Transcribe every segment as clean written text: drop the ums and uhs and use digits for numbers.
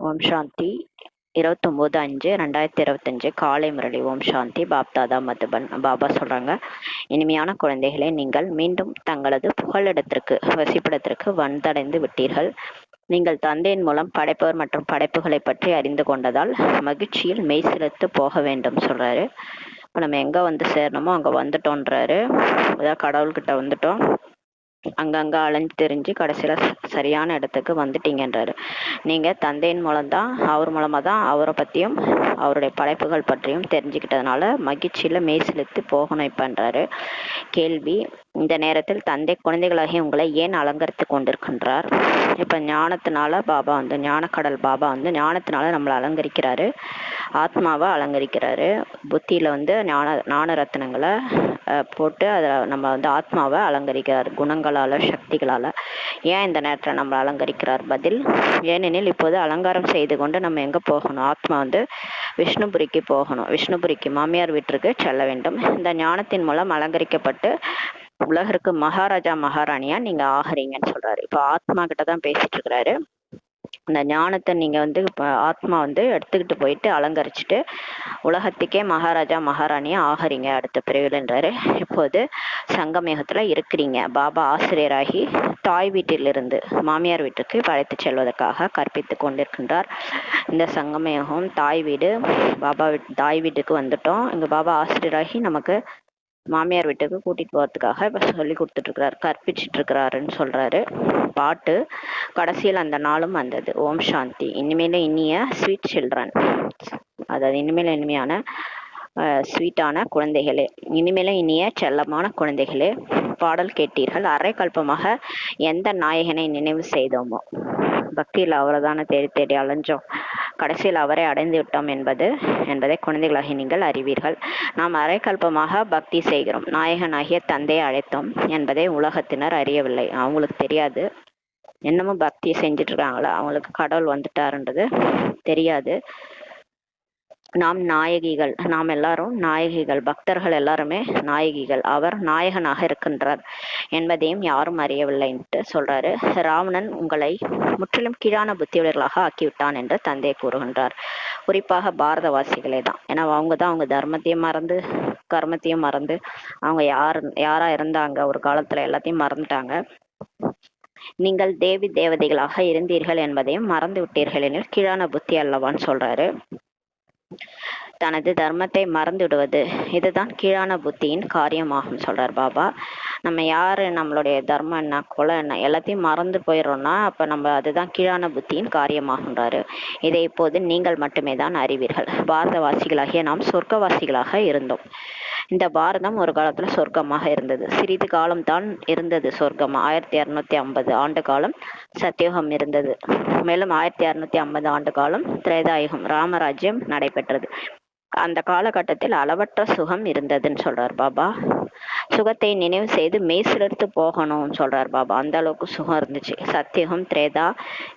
ஓம் சாந்தி 29/5/2025 காலை முரளி. ஓம் சாந்தி. பாப்தாதா மதுபன். பாபா சொல்றாங்க, இனிமையான குழந்தைகளே, நீங்கள் மீண்டும் தங்களது புகலிடத்திற்கு வசிப்பிடத்திற்கு வந்தடைந்து விட்டீர்கள். நீங்கள் தந்தையின் மூலம் படைப்பவர் மற்றும் படைப்புகளை பற்றி அறிந்து கொண்டதால் மகிழ்ச்சியில் மெய் சிலிர்த்து போக வேண்டும் சொல்றாரு. இப்போ நம்ம எங்க வந்து சேரணுமோ அங்க வந்துட்டோன்றாரு. அதாவது கடவுள்கிட்ட வந்துட்டோம், அங்கங்க அலைஞ்சு தெரிஞ்சு கடைசியில சரியான இடத்துக்கு வந்துட்டீங்கன்றாரு. நீங்க தந்தையின் மூலம்தான், அவர் மூலமா தான் அவரை பத்தியும் அவருடைய படைப்புகள் பற்றியும் தெரிஞ்சுக்கிட்டதுனால மகிழ்ச்சியில மெய்சிலித்து போகணும் இப்பன்றாரு. கேள்வி: இந்த நேரத்தில் தந்தை குழந்தைகளாகிய உங்களை ஏன் அலங்கரித்து கொண்டிருக்கின்றார்? இப்ப ஞானத்தினால பாபா வந்து, ஞானக்கடல் பாபா வந்து ஞானத்தினால நம்மளை அலங்கரிக்கிறாரு, ஆத்மாவை அலங்கரிக்கிறாரு. புத்தியில வந்து ஞான ரத்தினங்களை போட்டு அதை நம்ம வந்து ஆத்மாவை அலங்கரிக்கிறார் குணங்களால, சக்திகளால. ஏன் இந்த நேரத்துல நம்மளை அலங்கரிக்கிறார்? பதில்: ஏனெனில் இப்போது அலங்காரம் செய்து கொண்டு நம்ம எங்க போகணும்? ஆத்மா வந்து விஷ்ணுபுரிக்கு போகணும். விஷ்ணுபுரிக்கு, மாமியார் வீட்டிற்கு செல்ல வேண்டும். இந்த ஞானத்தின் மூலம் அலங்கரிக்கப்பட்டு உலகிற்கு மகாராஜா மகாராணியா நீங்க ஆகிறீங்கன்னு சொல்றாரு. இப்ப ஆத்மா கிட்டதான் பேசிட்டு இருக்கிறாரு. அந்த ஞானத்தை நீங்க வந்து ஆத்மா வந்து எடுத்துக்கிட்டு போயிட்டு அலங்கரிச்சுட்டு உலகத்துக்கே மகாராஜா மகாராணியா ஆகிறீங்க அடுத்த பிரிவில்ன்றாரு. இப்போது சங்கமேகத்துல இருக்கிறீங்க. பாபா ஆசிரியராகி தாய் வீட்டிலிருந்து மாமியார் வீட்டுக்கு அழைத்து செல்வதற்காக கற்பித்து கொண்டிருக்கின்றார். இந்த சங்கமேகம் தாய் வீடு. பாபா தாய் வீட்டுக்கு வந்துட்டோம். இங்க பாபா ஆசிரியராகி நமக்கு மாமியார் வீட்டுக்கு கூட்டிட்டு போறதுக்காக இப்ப சொல்லி கொடுத்துட்டு இருக்கிறாரு, கற்பிச்சுட்டு இருக்கிறாருன்னு சொல்றாரு. பாட்டு கடைசியில் அந்த நாளும் வந்தது. ஓம் சாந்தி. இனிமேல இனிய ஸ்வீட் சில்ட்ரன், அதாவது இனிமேல இனிமையான ஸ்வீட்டான குழந்தைகளே, இனிமேல இனிய செல்லமான குழந்தைகளே, பாடல் கேட்டீர்கள். அரை கல்பமாக எந்த நாயகனை நினைவு செய்தோமோ, பக்தியில் அவரைதான தேடி தேடி அலைஞ்சோம், கடைசியில் அவரை அடைந்து விட்டோம் என்பதை குழந்தைகளாகி நீங்கள் அறிவீர்கள். நாம் அரைக்கல்பமாக பக்தி செய்கிறோம், நாயகனாகிய தந்தையை அழைத்தோம் என்பதை உலகத்தினர் அறியவில்லை. அவங்களுக்கு தெரியாது. என்னமும் பக்தி செஞ்சுட்டு இருக்காங்களா, அவங்களுக்கு கடவுள் வந்துட்டாருன்றது தெரியாது. நாம் நாயகிகள், நாம் எல்லாரும் நாயகிகள், பக்தர்கள் எல்லாருமே நாயகிகள். அவர் நாயகனாக இருக்கின்றார் என்பதையும் யாரும் அறியவில்லைன்ட்டு சொல்றாரு. ராவணன் உங்களை முற்றிலும் கீழான புத்தியுடையவர்களாக ஆக்கிவிட்டான் என்று தந்தை கூறுகின்றார். குறிப்பாக பாரதவாசிகளே தான். ஏன்னா அவங்க தான் அவங்க தர்மத்தையும் மறந்து கர்மத்தையும் மறந்து அவங்க யாரா இருந்தாங்க ஒரு காலத்துல எல்லாத்தையும் மறந்துட்டாங்க. நீங்கள் தேவி தேவதைகளாக இருந்தீர்கள் என்பதையும் மறந்து விட்டீர்கள் எனில் கீழான புத்தி அல்லவான்னு சொல்றாரு. தனது தர்மத்தை மறந்து விடுவது, இதுதான் கீழான புத்தியின் காரியமாகும் சொல்றார் பாபா. நம்ம யாரு, நம்மளுடைய தர்மம் என்ன, கொலை என்ன, எல்லாத்தையும் மறந்து போயிடுறோம்னா அப்ப நம்ம அதுதான் கீழான புத்தியின் காரியமாகின்றாரு. இதை இப்போது நீங்கள் மட்டுமே தான் அறிவீர்கள். பாரதவாசிகளாகிய நாம் சொர்க்கவாசிகளாக இருந்தோம். இந்த பாரதம் ஒரு காலத்துல சொர்க்கமாக இருந்தது. சிறிது காலம்தான் இருந்தது சொர்க்கமா. 1250 ஆண்டு காலம் சத்தியோகம் இருந்தது. மேலும் 1250 ஆண்டு காலம் திரேதாயுகம், ராமராஜ்யம் நடைபெற்றது. அந்த காலகட்டத்தில் அளவற்ற சுகம் இருந்ததுன்னு சொல்றார் பாபா. சுகத்தை நினைவு செய்து மெய்சிலிர்த்து போகணும்னு சொல்றார் பாபா. அந்த அளவுக்கு சுகம் இருந்துச்சு. சத்தியுகம், திரேதா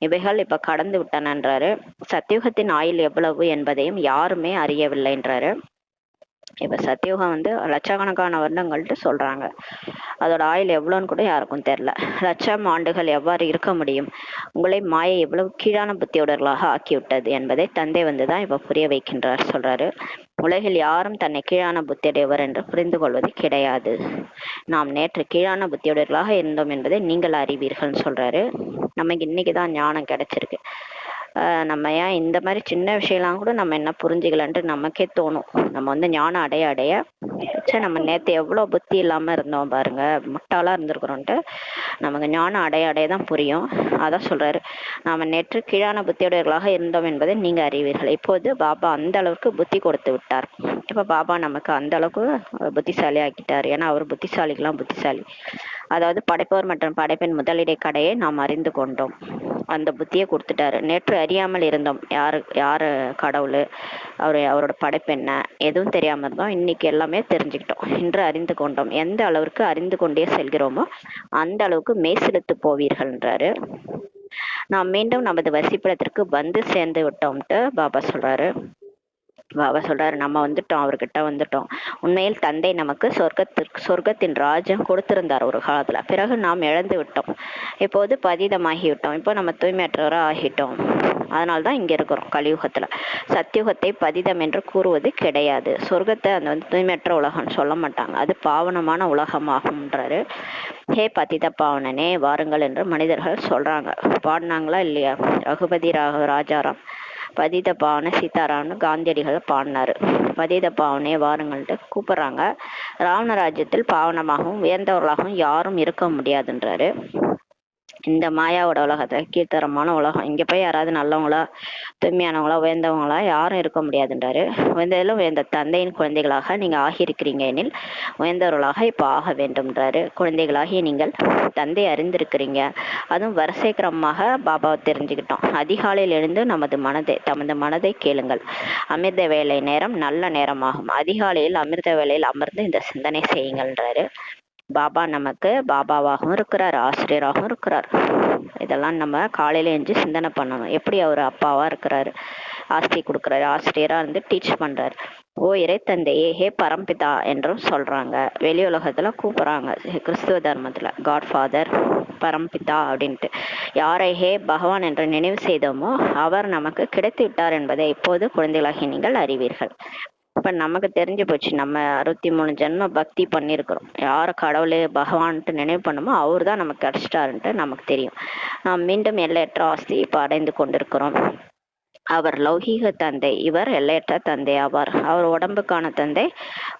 இவைகள் இப்ப கடந்து விட்டனன்றாரு. சத்தியுகத்தின் ஆயுள் எவ்வளவு என்பதையும் யாருமே அறியவில்லைன்றாரு. இப்ப சத்தியுகம் வந்து லட்சக்கணக்கான வருடங்கள்ட்டு சொல்றாங்க. அதோட ஆயுள் எவ்வளோன்னு கூட யாருக்கும் தெரியல. லட்சம் ஆண்டுகள் எவ்வாறு இருக்க முடியும்? உங்களை மாயை எவ்வளவு கீழான புத்தியுடர்களாக ஆக்கிவிட்டது என்பதை தந்தை வந்துதான் இப்ப புரிய வைக்கின்றார் சொல்றாரு. உலகில் யாரும் தன்னை கீழான புத்தியுடையவர் என்று புரிந்து கொள்வது கிடையாது. நாம் நேற்று கீழான புத்தியுடையர்களாக இருந்தோம் என்பதை நீங்கள் அறிவீர்கள் சொல்றாரு. நமக்கு இன்னைக்குதான் ஞானம் கிடைச்சிருக்கு. நம்ம ஏன் இந்த மாதிரி சின்ன விஷயம்லாம் கூட நம்ம என்ன புரிஞ்சுக்கலன்ட்டு நமக்கே தோணும். நம்ம வந்து ஞானம் அடைய அடைய நம்ம நேற்று எவ்வளோ புத்தி இல்லாம இருந்தோம் பாருங்க, முட்டாளா இருந்திருக்கிறோன்ட்டு நமக்கு ஞானம் அடைய அடைய தான் புரியும். அதான் சொல்றாரு, நாம நேற்று கீழான புத்தியுடையவர்களாக இருந்தோம் என்பதை நீங்க அறிவீர்கள். இப்போது பாபா அந்த அளவுக்கு புத்தி கொடுத்து விட்டார். இப்ப பாபா நமக்கு அந்த அளவுக்கு புத்திசாலி ஆக்கிட்டார். ஏன்னா அவர் புத்திசாலிக்கெல்லாம் புத்திசாலி. அதாவது படைப்பவர் மற்றும் படைப்பின் முதலிடை கடையை நாம் அறிந்து கொண்டோம். அந்த புத்தியை கொடுத்துட்டாரு. நேற்று அறியாமல் இருந்தோம், யாரு கடவுள், அவரோட படைப்பு என்ன, எதுவும் தெரியாம இருந்தோம். இன்னைக்கு எல்லாமே தெரிஞ்சுக்கிட்டோம். இன்று அறிந்து கொண்டோம். எந்த அளவுக்கு அறிந்து கொண்டே செல்கிறோமோ அந்த அளவுக்கு மெய்சிலிர்த்து போவீர்கள்ன்றாரு. நாம் மீண்டும் நமது வசிப்பிடத்திற்கு வந்து சேர்ந்து விட்டோம்ட்டு பாபா சொல்றாரு. பாபா சொல்றாரு, நம்ம வந்துட்டோம், அவர்கிட்ட வந்துட்டோம். உண்மையில் தந்தை நமக்கு சொர்க்கத்தின் ராஜ்யம் கொடுத்திருந்தார் ஒரு காலத்துல. பிறகு நாம் இழந்து விட்டோம். இப்போது பதிதமாகி விட்டோம். இப்போ நம்ம தூய்மையற்றவராக ஆகிட்டோம். அதனால்தான் இங்க இருக்கிறோம் கலியுகத்துல. சத்தியுகத்தை பதிதம் என்று கூறுவது கிடையாது. சொர்க்கத்தை அந்த வந்து தூய்மையற்ற உலகம்னு சொல்ல மாட்டாங்க. அது பாவனமான உலகமாகும்ன்றாரு. ஹே பதித பாவனனே வாருங்கள் என்று மனிதர்கள் சொல்றாங்க. பாடினாங்களா இல்லையா ரகுபதி ராஜாராம்? பதித பாவனை சீதாராம்னு காந்தியடிகள் பாடினாரு. பதித பாவனே வாருங்கள்ட்டு கூப்பிடுறாங்க. ராவண ராஜ்யத்தில் பாவனமாகவும் உயர்ந்தவர்களாகவும் யாரும் இருக்க முடியாதுன்றாரு. இந்த மாயாவோட உலகத்தை கீழ்த்தரமான உலகம், இங்க போய் யாராவது நல்லவங்களா தூய்மையானவங்களா உயர்ந்தவங்களா யாரும் இருக்க முடியாதுன்றாரு. உயர்ந்ததிலும் உயர்ந்த தந்தையின் குழந்தைகளாக நீங்க ஆகியிருக்கிறீங்க எனில் உயர்ந்தவர்களாக இப்ப ஆக வேண்டும்ன்றாரு. குழந்தைகளாகிய நீங்கள் தந்தை அறிந்திருக்கிறீங்க. அதுவும் வரிசை கிரமமாக பாபாவை தெரிஞ்சுக்கிட்டோம். அதிகாலையில் எழுந்து தமது மனதை கேளுங்கள். அமிர்த வேலை நேரம் நல்ல நேரமாகும். அதிகாலையில் அமிர்த வேலையில் அமர்ந்து இந்த சிந்தனை செய்யுங்கள்ன்றாரு. பாபா நமக்கு பாபாவாகவும் இருக்கிறார், ஆசிரியராகவும் இருக்கிறார். இதெல்லாம் நம்ம காலையில எழுந்து சிந்தனை பண்ணணும். எப்படி அவர் அப்பாவா இருக்கிறாரு, ஆஸ்தி கொடுக்குறாரு, ஆசிரியரா இருந்து டீச் பண்றாரு. ஓ இறை தந்தையே, ஹே பரம்பிதா என்றும் சொல்றாங்க. வெளி உலகத்துல கூப்பிடுறாங்க. கிறிஸ்துவ தர்மத்துல காட் ஃபாதர், பரம்பிதா அப்படின்ட்டு. யாரை ஹே பகவான் என்று நினைவு செய்தோமோ அவர் நமக்கு கிடைத்து விட்டார் என்பதை இப்போது குழந்தைகளாகி நீங்கள் அறிவீர்கள். இப்ப நமக்கு தெரிஞ்சு போச்சு. நம்ம 63 ஜென்ம பக்தி பண்ணியிருக்கிறோம். யார கடவுளே பகவான்ட்டு நினைவு பண்ணுமோ அவர் தான் நமக்கு கிடைச்சிட்டாருன்ட்டு நமக்கு தெரியும். நாம் மீண்டும் எல்லையற்ற ஆஸ்தி இப்ப அடைந்து கொண்டிருக்கிறோம். அவர் லௌகீக தந்தை, இவர் எல்லையற்ற தந்தை ஆவார். அவர் உடம்புக்கான தந்தை,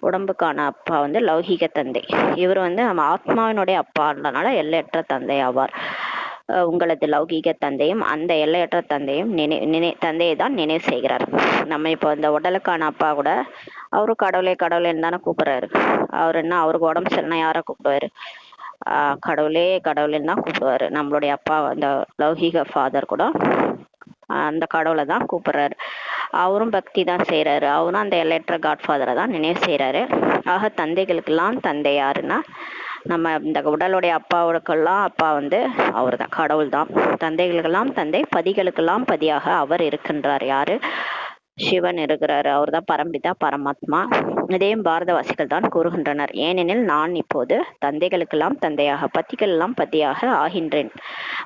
உடம்புக்கான அப்பா வந்து லௌகீக தந்தை. இவர் வந்து நம்ம ஆத்மாவினுடைய அப்பான்றனால எல்லையற்ற தந்தை ஆவார். உங்களது லௌகீக தந்தையும் அந்த எல்லையற்ற தந்தையும் தந்தையை தான் நினைவு செய்கிறார். நம்ம இப்போ இந்த உடலுக்கான அப்பா கூட அவரு கடவுளேன்னு தானே கூப்பிடுறாரு. அவர் என்ன, அவருக்கு உடம்பு சரினா யாரை கூப்பிடுவாரு? கடவுளேன்னு தான் கூப்பிடுவாரு. நம்மளுடைய அப்பா அந்த லௌகீக ஃபாதர் கூட அந்த கடவுளை தான் கூப்பிடுறாரு. அவரும் பக்தி தான் செய்யறாரு. அவரும் அந்த எல்லையற்ற காட்ஃபாதரை தான் நினைவு செய்யறாரு. ஆக தந்தைகளுக்கெல்லாம் தந்தை யாருன்னா நம்ம இந்த உடலுடைய அப்பாவுக்கெல்லாம் அப்பா வந்து அவர் தான், கடவுள் தான். தந்தைகளுக்கெல்லாம் தந்தை, பதிகளுக்கெல்லாம் பதியாக அவர் இருக்கின்றார். யாரு? சிவன் இருக்கிறாரு. அவர் தான் பரம்பிதா, பரமாத்மா. இதையும் பாரதவாசிகள் தான் கூறுகின்றனர். ஏனெனில் நான் இப்போது தந்தைகளுக்கெல்லாம் தந்தையாக, பதிகள் எல்லாம் பதியாக ஆகின்றேன்.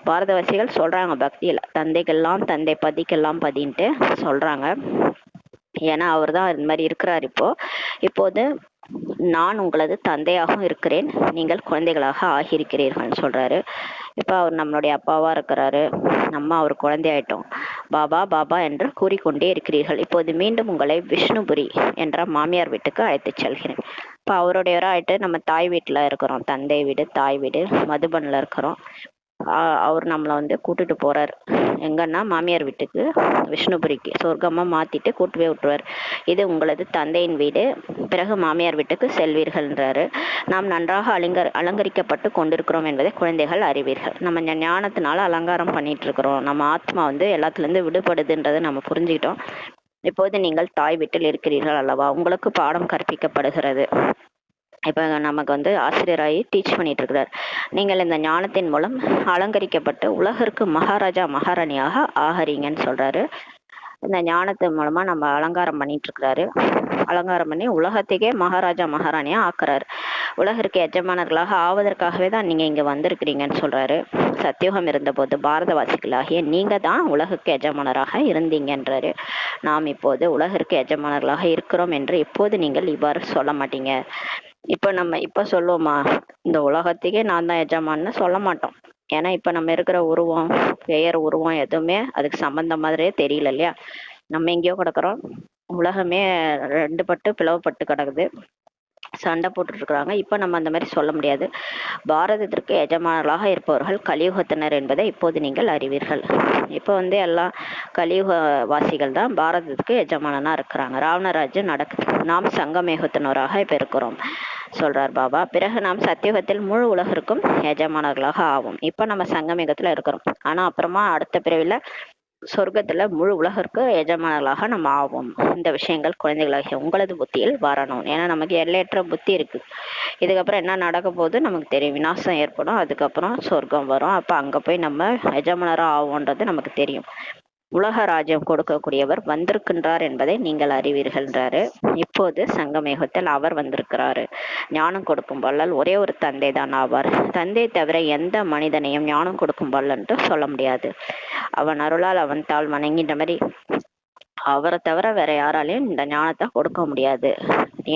பாரதவாசிகள் சொல்றாங்க பக்தியில, தந்தைகள்லாம் தந்தை, பதிக்கெல்லாம் பதின்ட்டு சொல்றாங்க. ஏன்னா அவர் தான் இந்த மாதிரி இருக்கிறார். இப்போது நான் உங்களது தந்தையாகவும் இருக்கிறேன், நீங்கள் குழந்தைகளாக ஆகியிருக்கிறீர்கள்னு சொல்றாரு. இப்ப அவர் நம்மளுடைய அப்பாவா இருக்கிறாரு, நம்ம அவர் குழந்தையாயிட்டோம். பாபா பாபா என்று கூறிக்கொண்டே இருக்கிறீர்கள். இப்போது மீண்டும் உங்களை விஷ்ணுபுரி என்ற மாமியார் வீட்டுக்கு அழைத்து செல்கிறேன். இப்ப அவருடையவராயிட்டு நம்ம தாய் வீட்டுல இருக்கிறோம். தந்தை வீடு, தாய் வீடு மதுபன்ல இருக்கிறோம். அவர் நம்மளை வந்து கூட்டுட்டு போறாரு. எங்கன்னா மாமியார் வீட்டுக்கு, விஷ்ணுபுரிக்கு, சொர்க்கமா மாத்திட்டு கூட்டு போய் விட்டுருவார். இது உங்களது தந்தையின் வீடு, பிறகு மாமியார் வீட்டுக்கு செல்வீர்கள்ன்றாரு. நாம் நன்றாக அலங்கரிக்கப்பட்டு கொண்டிருக்கிறோம் என்பதை குழந்தைகள் அறிவீர்கள். நம்ம ஞானத்தினால அலங்காரம் பண்ணிட்டு இருக்கிறோம். நம்ம ஆத்மா வந்து எல்லாத்துல இருந்து விடுபடுதுன்றதை நம்ம புரிஞ்சுக்கிட்டோம். இப்போது நீங்கள் தாய் வீட்டில் இருக்கிறீர்கள் அல்லவா? உங்களுக்கு பாடம் கற்பிக்கப்படுகிறது. இப்ப நமக்கு வந்து ஆசிரியராகி டீச் பண்ணிட்டு இருக்கிறார். நீங்கள் இந்த ஞானத்தின் மூலம் அலங்கரிக்கப்பட்டு உலகிற்கு மகாராஜா மகாராணியாக ஆகறீங்கன்னு சொல்றாரு. இந்த ஞானத்தின் மூலமா நம்ம அலங்காரம் பண்ணிட்டு இருக்கிறாரு. அலங்காரம் பண்ணி உலகத்துக்கே மகாராஜா மகாராணியா ஆக்குறாரு. உலகிற்கு எஜமானர்களாக ஆவதற்காகவே தான் நீங்க இங்க வந்திருக்கிறீங்கன்னு சொல்றாரு. சத்தியுகம் இருந்தபோது பாரதவாசிகளாகிய நீங்க தான் உலகுக்கு எஜமானராக இருந்தீங்கன்றாரு. நாம் இப்போது உலகிற்கு எஜமானர்களாக இருக்கிறோம் என்று இப்போது நீங்கள் இவ்வாறு சொல்ல மாட்டீங்க. இப்ப சொல்லுவோமா, இந்த உலகத்துக்கே நான் தான் எஜமான்னு சொல்ல மாட்டோம். ஏன்னா இப்ப நம்ம இருக்கிற உருவம், பெயர், உருவம் எதுவுமே அதுக்கு சம்பந்தம் மாதிரியே தெரியல இல்லையா? நம்ம எங்கேயோ கிடக்குறோம். உலகமே ரெண்டு பட்டு பிளவுபட்டு கிடக்குது, சண்டை போட்டுட்டு இருக்கிறாங்க. இப்ப நம்ம அந்த மாதிரி சொல்ல முடியாது. பாரதத்திற்கு எஜமானர்களாக இருப்பவர்கள் கலியுகத்தினர் என்பதை இப்போது நீங்கள் அறிவீர்கள். இப்ப வந்து எல்லாம் கலியுக வாசிகள் தான் பாரதத்துக்கு எஜமானனா இருக்கிறாங்க. ராவணராஜ்யம் நடக்குது. நாம் சங்கமேகத்தினராக இப்ப இருக்கிறோம் சொல்றார் பாபா. பிறகு நாம் சத்தியுகத்தில் முழு உலகிற்கும் எஜமானர்களாக ஆவோம். இப்ப நம்ம சங்கமேகத்துல இருக்கிறோம். ஆனா அப்புறமா அடுத்த பிறவில சொர்க்கத்துல முழு உலகிற்கு எஜமானர்களாக நம்ம ஆவோம். இந்த விஷயங்கள் குழந்தைகளாகிய உங்களது புத்தியில் வரணும். ஏன்னா நமக்கு எல்லையற்ற புத்தி இருக்கு. இதுக்கப்புறம் என்ன நடக்க போகுது நமக்கு தெரியும். விநாசம் ஏற்படும், அதுக்கப்புறம் சொர்க்கம் வரும். அப்ப அங்க போய் நம்ம எஜமானரா ஆவோன்றது நமக்கு தெரியும். உலக ராஜ்யம் கொடுக்கக்கூடியவர் வந்திருக்கின்றார் என்பதை நீங்கள் அறிவீர்கள்ன்றாரு. இப்போது சங்கமேகத்தில் அவர் வந்திருக்கிறாரு. ஞானம் கொடுக்கும் வள்ளல் ஒரே ஒரு தந்தை தான் ஆவார். தந்தை தவிர எந்த மனிதனையும் ஞானம் கொடுக்கும் வள்ளல் என்று சொல்ல முடியாது. அவன் அருளால் அவன் தாள் வணங்கின்ற மாதிரி அவரை தவிர வேற யாராலையும் இந்த ஞானத்தை கொடுக்க முடியாது.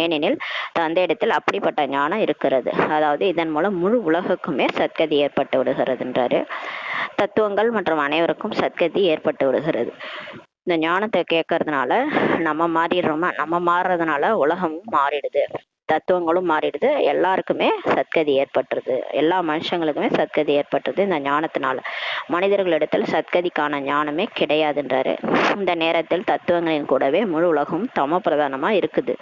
ஏனெனில் தந்தையிடத்தில் அப்படிப்பட்ட ஞானம் இருக்கிறது. அதாவது இதன் மூலம் முழு உலகுக்குமே சத்கதி ஏற்பட்டு விடுகிறதுன்றாரு. தத்துவங்கள் மற்றும் அனைவருக்கும் சத்கதி ஏற்பட்டு விடுகிறது. இந்த ஞானத்தை கேட்கறதுனால நம்ம மாறிடுறோமா, நம்ம மாறுறதுனால உலகமும் மாறிடுது, தத்துவங்களும் மாறிடுது, எல்லாருக்குமே சத்கதி ஏற்பட்டுருது, எல்லா மனுஷங்களுக்குமே சத்கதி ஏற்பட்டுருது இந்த ஞானத்தினால. மனிதர்களிடத்தில் சத்கதிக்கான ஞானமே கிடையாதுன்றாரு. இந்த நேரத்தில் தத்துவங்களின் கூடவே முழு உலகம் தம பிரதானமா இருக்குது.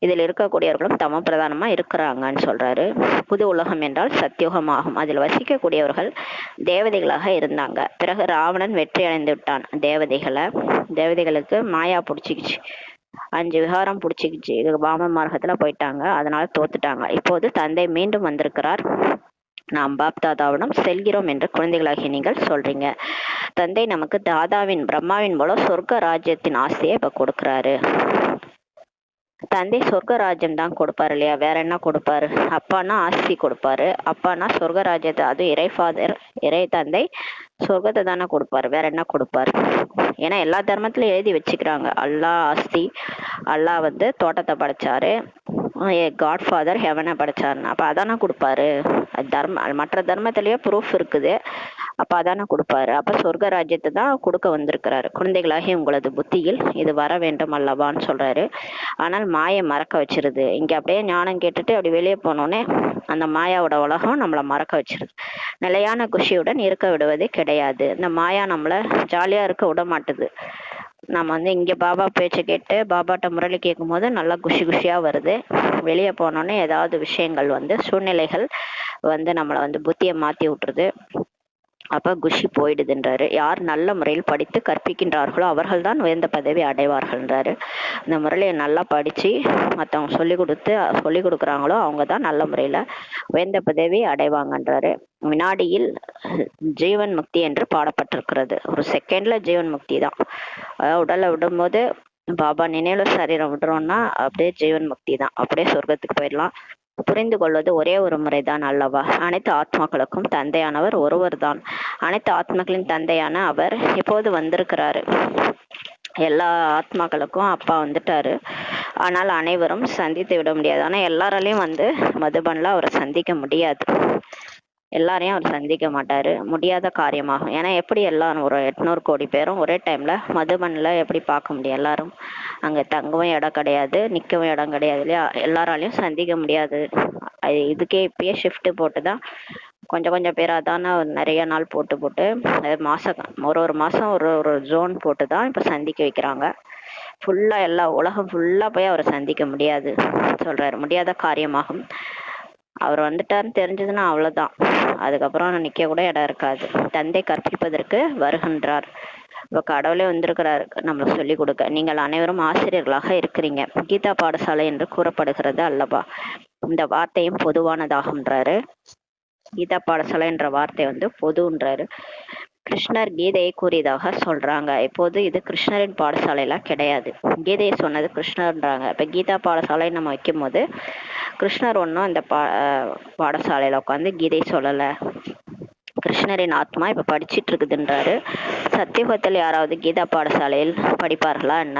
இதில் இருக்கக்கூடியவர்களும் தம பிரதானமா இருக்கிறாங்கன்னு சொல்றாரு. புது உலகம் என்றால் சத்தியுகம் ஆகும். அதில் வசிக்கக்கூடியவர்கள் தேவதைகளாக இருந்தாங்க. பிறகு ராவணன் வெற்றி அடைந்து விட்டான். தேவதைகளுக்கு மாயா பிடிச்சிக்கிச்சு, 5 விகாரம் பிடிச்சிக்கிச்சு, வாம மார்க்கத்துல போயிட்டாங்க, அதனால தோத்துட்டாங்க. இப்போது தந்தை மீண்டும் வந்திருக்கிறார். நாம் பாப் தாதாவிடம் செல்கிறோம் என்று குழந்தைகளாகிய நீங்கள் சொல்றீங்க. தந்தை நமக்கு தாதாவின் பிரம்மாவின் போல சொர்க்க ராஜ்யத்தின் ஆசையை இப்ப கொடுக்குறாரு. தந்தை சொர்க்க ராஜ்யம் தான் கொடுப்பாரு இல்லையா, வேற என்ன கொடுப்பாரு? அப்பானா ஆஸ்தி கொடுப்பாரு. அப்பானா சொர்க்க ராஜ்யத்தை, அது இறை தந்தை சொர்க்கத்தை தானே கொடுப்பாரு, வேற என்ன கொடுப்பாரு? ஏன்னா எல்லா தர்மத்திலும் எழுதி வச்சுக்கிறாங்க, அல்லாஹ் ஆஸ்தி, அல்லாஹ் தோட்டத்தை படைச்சாரு, காட்ஃபாதர் ஹெவனை படைச்சாருன்னு. அப்ப அதானே கொடுப்பாரு. மற்ற தர்மத்திலேயே ப்ரூஃப் இருக்குது, அப்ப அதானே கொடுப்பாரு. அப்ப சொர்க்க ராஜ்யத்தை தான் கொடுக்க வந்திருக்கிறாரு. குழந்தைகளாகி உங்களது புத்தியில் இது வர வேண்டும் அல்லவான்னு சொல்றாரு. ஆனால் மாயை மறக்க வச்சிருது. இங்க அப்படியே ஞானம் கேட்டுட்டு அப்படி வெளியே போனோடனே அந்த மாயாவோட உலகம் நம்மளை மறக்க வச்சிருது. நிலையான குஷியுடன் இருக்க விடுவதே கிடையாது. இந்த மாயா நம்மள ஜாலியா இருக்க விட மாட்டுது. நம்ம இங்க பாபா பேச்சை கேட்டு பாபாட்ட முரளி கேட்கும் போது நல்லா குஷியா வருது. வெளியே போனோடனே ஏதாவது விஷயங்கள் சூழ்நிலைகள் நம்மளை புத்தியை மாத்தி விட்டுருது. அப்ப குஷி போயிடுதுன்றாரு. யார் நல்ல முறையில் படித்து கற்பிக்கின்றார்களோ அவர்கள் தான் உயர்ந்த பதவி அடைவார்கள்ன்றாரு. இந்த முறையில நல்லா படிச்சு மற்றவங்க சொல்லி கொடுக்குறாங்களோ அவங்க தான் நல்ல முறையில உயர்ந்த பதவி அடைவாங்கன்றாரு. வினாடியில் ஜீவன் முக்தி என்று பாடப்பட்டிருக்கிறது. ஒரு செகண்ட்ல ஜீவன் முக்தி தான். உடலை விடும்போது பாபா நினைவுல சரீரம் விடுறோம்னா அப்படியே ஜீவன் முக்தி தான், அப்படியே சொர்க்கத்துக்கு போயிடலாம். புரிந்து கொள்வது ஒரே ஒரு முறைதான் அல்லவா? அனைத்து ஆத்மாக்களுக்கும் தந்தையானவர் ஒருவர் தான். அனைத்து ஆத்மாக்களின் தந்தையான அவர் இப்போது வந்திருக்கிறாரு. எல்லா ஆத்மாக்களுக்கும் அப்பா வந்துட்டாரு. ஆனால் அனைவரும் சந்தித்து விட முடியாது. ஆனா எல்லாராலையும் மதுபன்ல அவரை சந்திக்க முடியாது. எல்லாரையும் அவர் சந்திக்க மாட்டாரு, முடியாத காரியமாகும். ஏன்னா எப்படி எல்லாரும் ஒரு 800 கோடி பேரும் ஒரே டைம்ல மதுபன்ல எப்படி பார்க்க முடியும்? எல்லாரும் அங்க தங்கவும் இடம் கிடையாது, நிக்கவும் இடம் கிடையாது இல்லையா? எல்லாராலையும் சந்திக்க முடியாது. இதுக்கே இப்பயே ஷிஃப்ட் போட்டுதான் கொஞ்சம் பேரா தானே நிறைய நாள் போட்டு மாசம் ஒரு மாசம் ஒரு ஜோன் போட்டுதான் இப்ப சந்திக்க வைக்கிறாங்க. ஃபுல்லா எல்லா உலகம் ஃபுல்லா போய் அவரை சந்திக்க முடியாது சொல்றாரு. முடியாத காரியமாகும். அவர் வந்துட்டாருன்னு தெரிஞ்சதுன்னா அவ்வளவுதான், அதுக்கப்புறம் நிக்க கூட இடம் இருக்காது. தந்தை கற்பிப்பதற்கு வருகின்றார். இப்ப கடவுளே வந்திருக்கிறாரு நம்மளுக்கு சொல்லி கொடுக்க. நீங்கள் அனைவரும் ஆசிரியர்களாக இருக்கிறீங்க. கீதா பாடசாலை என்று கூறப்படுகிறது அல்லவா? இந்த வார்த்தையும் பொதுவானதாகுன்றாரு. கீதா பாடசாலை என்ற வார்த்தை பொதுன்றாரு. கிருஷ்ணர் கீதையை கூறியதாக சொல்றாங்க. இப்போது இது கிருஷ்ணரின் பாடசாலைலாம் கிடையாது. கீதையை சொன்னது கிருஷ்ணர்ன்றாங்க. இப்ப கீதா பாடசாலை நம்ம வைக்கும் போது கிருஷ்ணர் ஒன்றும் இந்த பாடசாலையில உட்காந்து கீதை சொல்லல. கிருஷ்ணரின் ஆத்மா இப்ப படிச்சிட்டு இருக்குதுன்றாரு. சத்தியுகத்தில் யாராவது கீதா பாடசாலையில் படிப்பார்களா என்ன?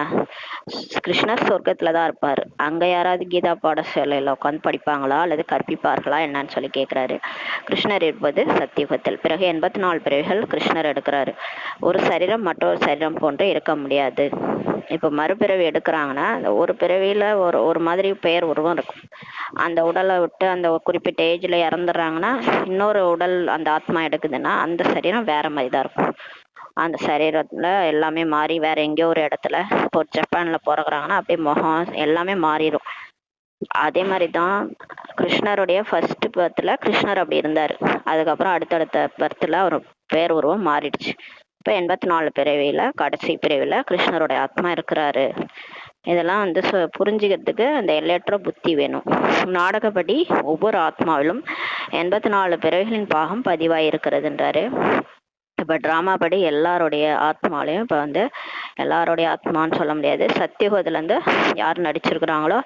கிருஷ்ணர் சொர்க்கத்துலதான் இருப்பாரு, அங்க யாராவது கீதா பாடசாலையில உட்காந்து படிப்பாங்களா அல்லது கற்பிப்பார்களா என்னன்னு சொல்லி கேட்கிறாரு. கிருஷ்ணர் இருப்பது சத்தியுகத்தில். பிறகு 84 பிறவிகள் கிருஷ்ணர் எடுக்கிறாரு. ஒரு சரீரம் மற்றொரு சரீரம் போன்று இருக்க முடியாது. இப்ப மறுபிறவி எடுக்கிறாங்கன்னா அந்த ஒரு பிறவியில ஒரு மாதிரி பெயர் உருவம் இருக்கும். அந்த உடலை விட்டு அந்த குறிப்பிட்ட ஏஜ்ல இறந்துடுறாங்கன்னா இன்னொரு உடல் அந்த ஆத்மா எடுக்குதுன்னா அந்த சரீரம் வேற மாதிரிதான் இருக்கும். அந்த சரீரத்துல எல்லாமே மாறி வேற எங்கேயோ ஒரு இடத்துல இப்போ ஜப்பான்ல பிறகுறாங்கன்னா அப்படியே முகம் எல்லாமே மாறிடும். அதே மாதிரிதான் கிருஷ்ணருடைய ஃபர்ஸ்ட் பர்த்ல கிருஷ்ணர் அப்படி இருந்தாரு. அதுக்கப்புறம் அடுத்தடுத்த பர்த்ல அவர் பேர் உருவம் மாறிடுச்சு. இப்ப 84 பிறவியில கடைசி பிறவில கிருஷ்ணருடைய ஆத்மா இருக்கிறாரு. இதெல்லாம் புரிஞ்சுக்கிறதுக்கு அந்த எல்லையற்ற புத்தி வேணும். நாடகப்படி ஒவ்வொரு ஆத்மாவிலும் 84 பிறவிகளின் பாகம் பதிவாயிருக்கிறதுன்றாரு. இப்போ ட்ராமா படி எல்லாருடைய ஆத்மாலையும் இப்போ வந்து எல்லாருடைய ஆத்மான்னு சொல்ல முடியாது, சத்தியுகத்துலேருந்து யார் நடிச்சிருக்கிறாங்களோ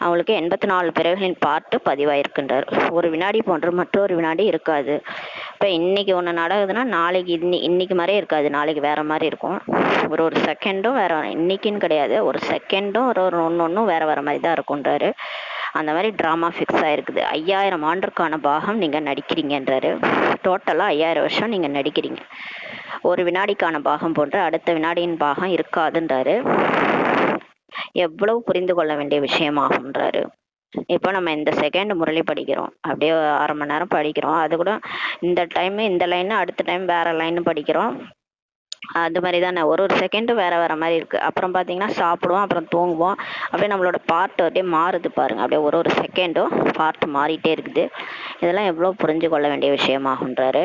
அவங்களுக்கு 84 பிறவிகளின் பாட்டு பதிவாயிருக்கின்றார். ஒரு வினாடி போன்று மற்றொரு வினாடி இருக்காது. இப்போ இன்னைக்கு ஒன்று நடக்குதுன்னா நாளைக்கு இன்னைக்கு மாதிரியே இருக்காது, நாளைக்கு வேற மாதிரி இருக்கும். ஒரு ஒரு செகண்டும் வேற, இன்னைக்குன்னு கிடையாது, ஒரு செகண்டும் ஒரு ஒரு ஒன்றும் வேற வேற மாதிரி தான் இருக்குன்றாரு. அந்த மாதிரி ட்ராமா ஃபிக்ஸ் ஆயிருக்குது. 5000 ஆண்டுக்கான பாகம் நீங்கள் நடிக்கிறீங்கன்றாரு. டோட்டலாக 5000 வருஷம் நீங்கள் நடிக்கிறீங்க. ஒரு வினாடிக்கான பாகம் போன்று அடுத்த வினாடியின் பாகம் இருக்காதுன்றாரு. எவ்வளவு புரிந்து கொள்ள வேண்டிய விஷயமாகுன்றாரு. இப்போ நம்ம இந்த செகண்ட் முரளி படிக்கிறோம், அப்படியே 1/2 மணி நேரம் படிக்கிறோம், அது கூட இந்த டைம் இந்த லைன் அடுத்த டைம் வேற லைன் படிக்கிறோம். அது மாதிரி தானே, ஒரு ஒரு செகண்டும் வேற வேற மாதிரி இருக்கு. அப்புறம் பார்த்தீங்கன்னா சாப்பிடுவோம், அப்புறம் தூங்குவோம், அப்படியே நம்மளோட பார்ட் அப்படியே மாறுது பாருங்க. அப்படியே ஒரு ஒரு செகண்டும் பார்ட் மாறிட்டே இருக்குது. இதெல்லாம் எவ்வளோ புரிஞ்சு கொள்ள வேண்டிய விஷயமாகுன்றாரு.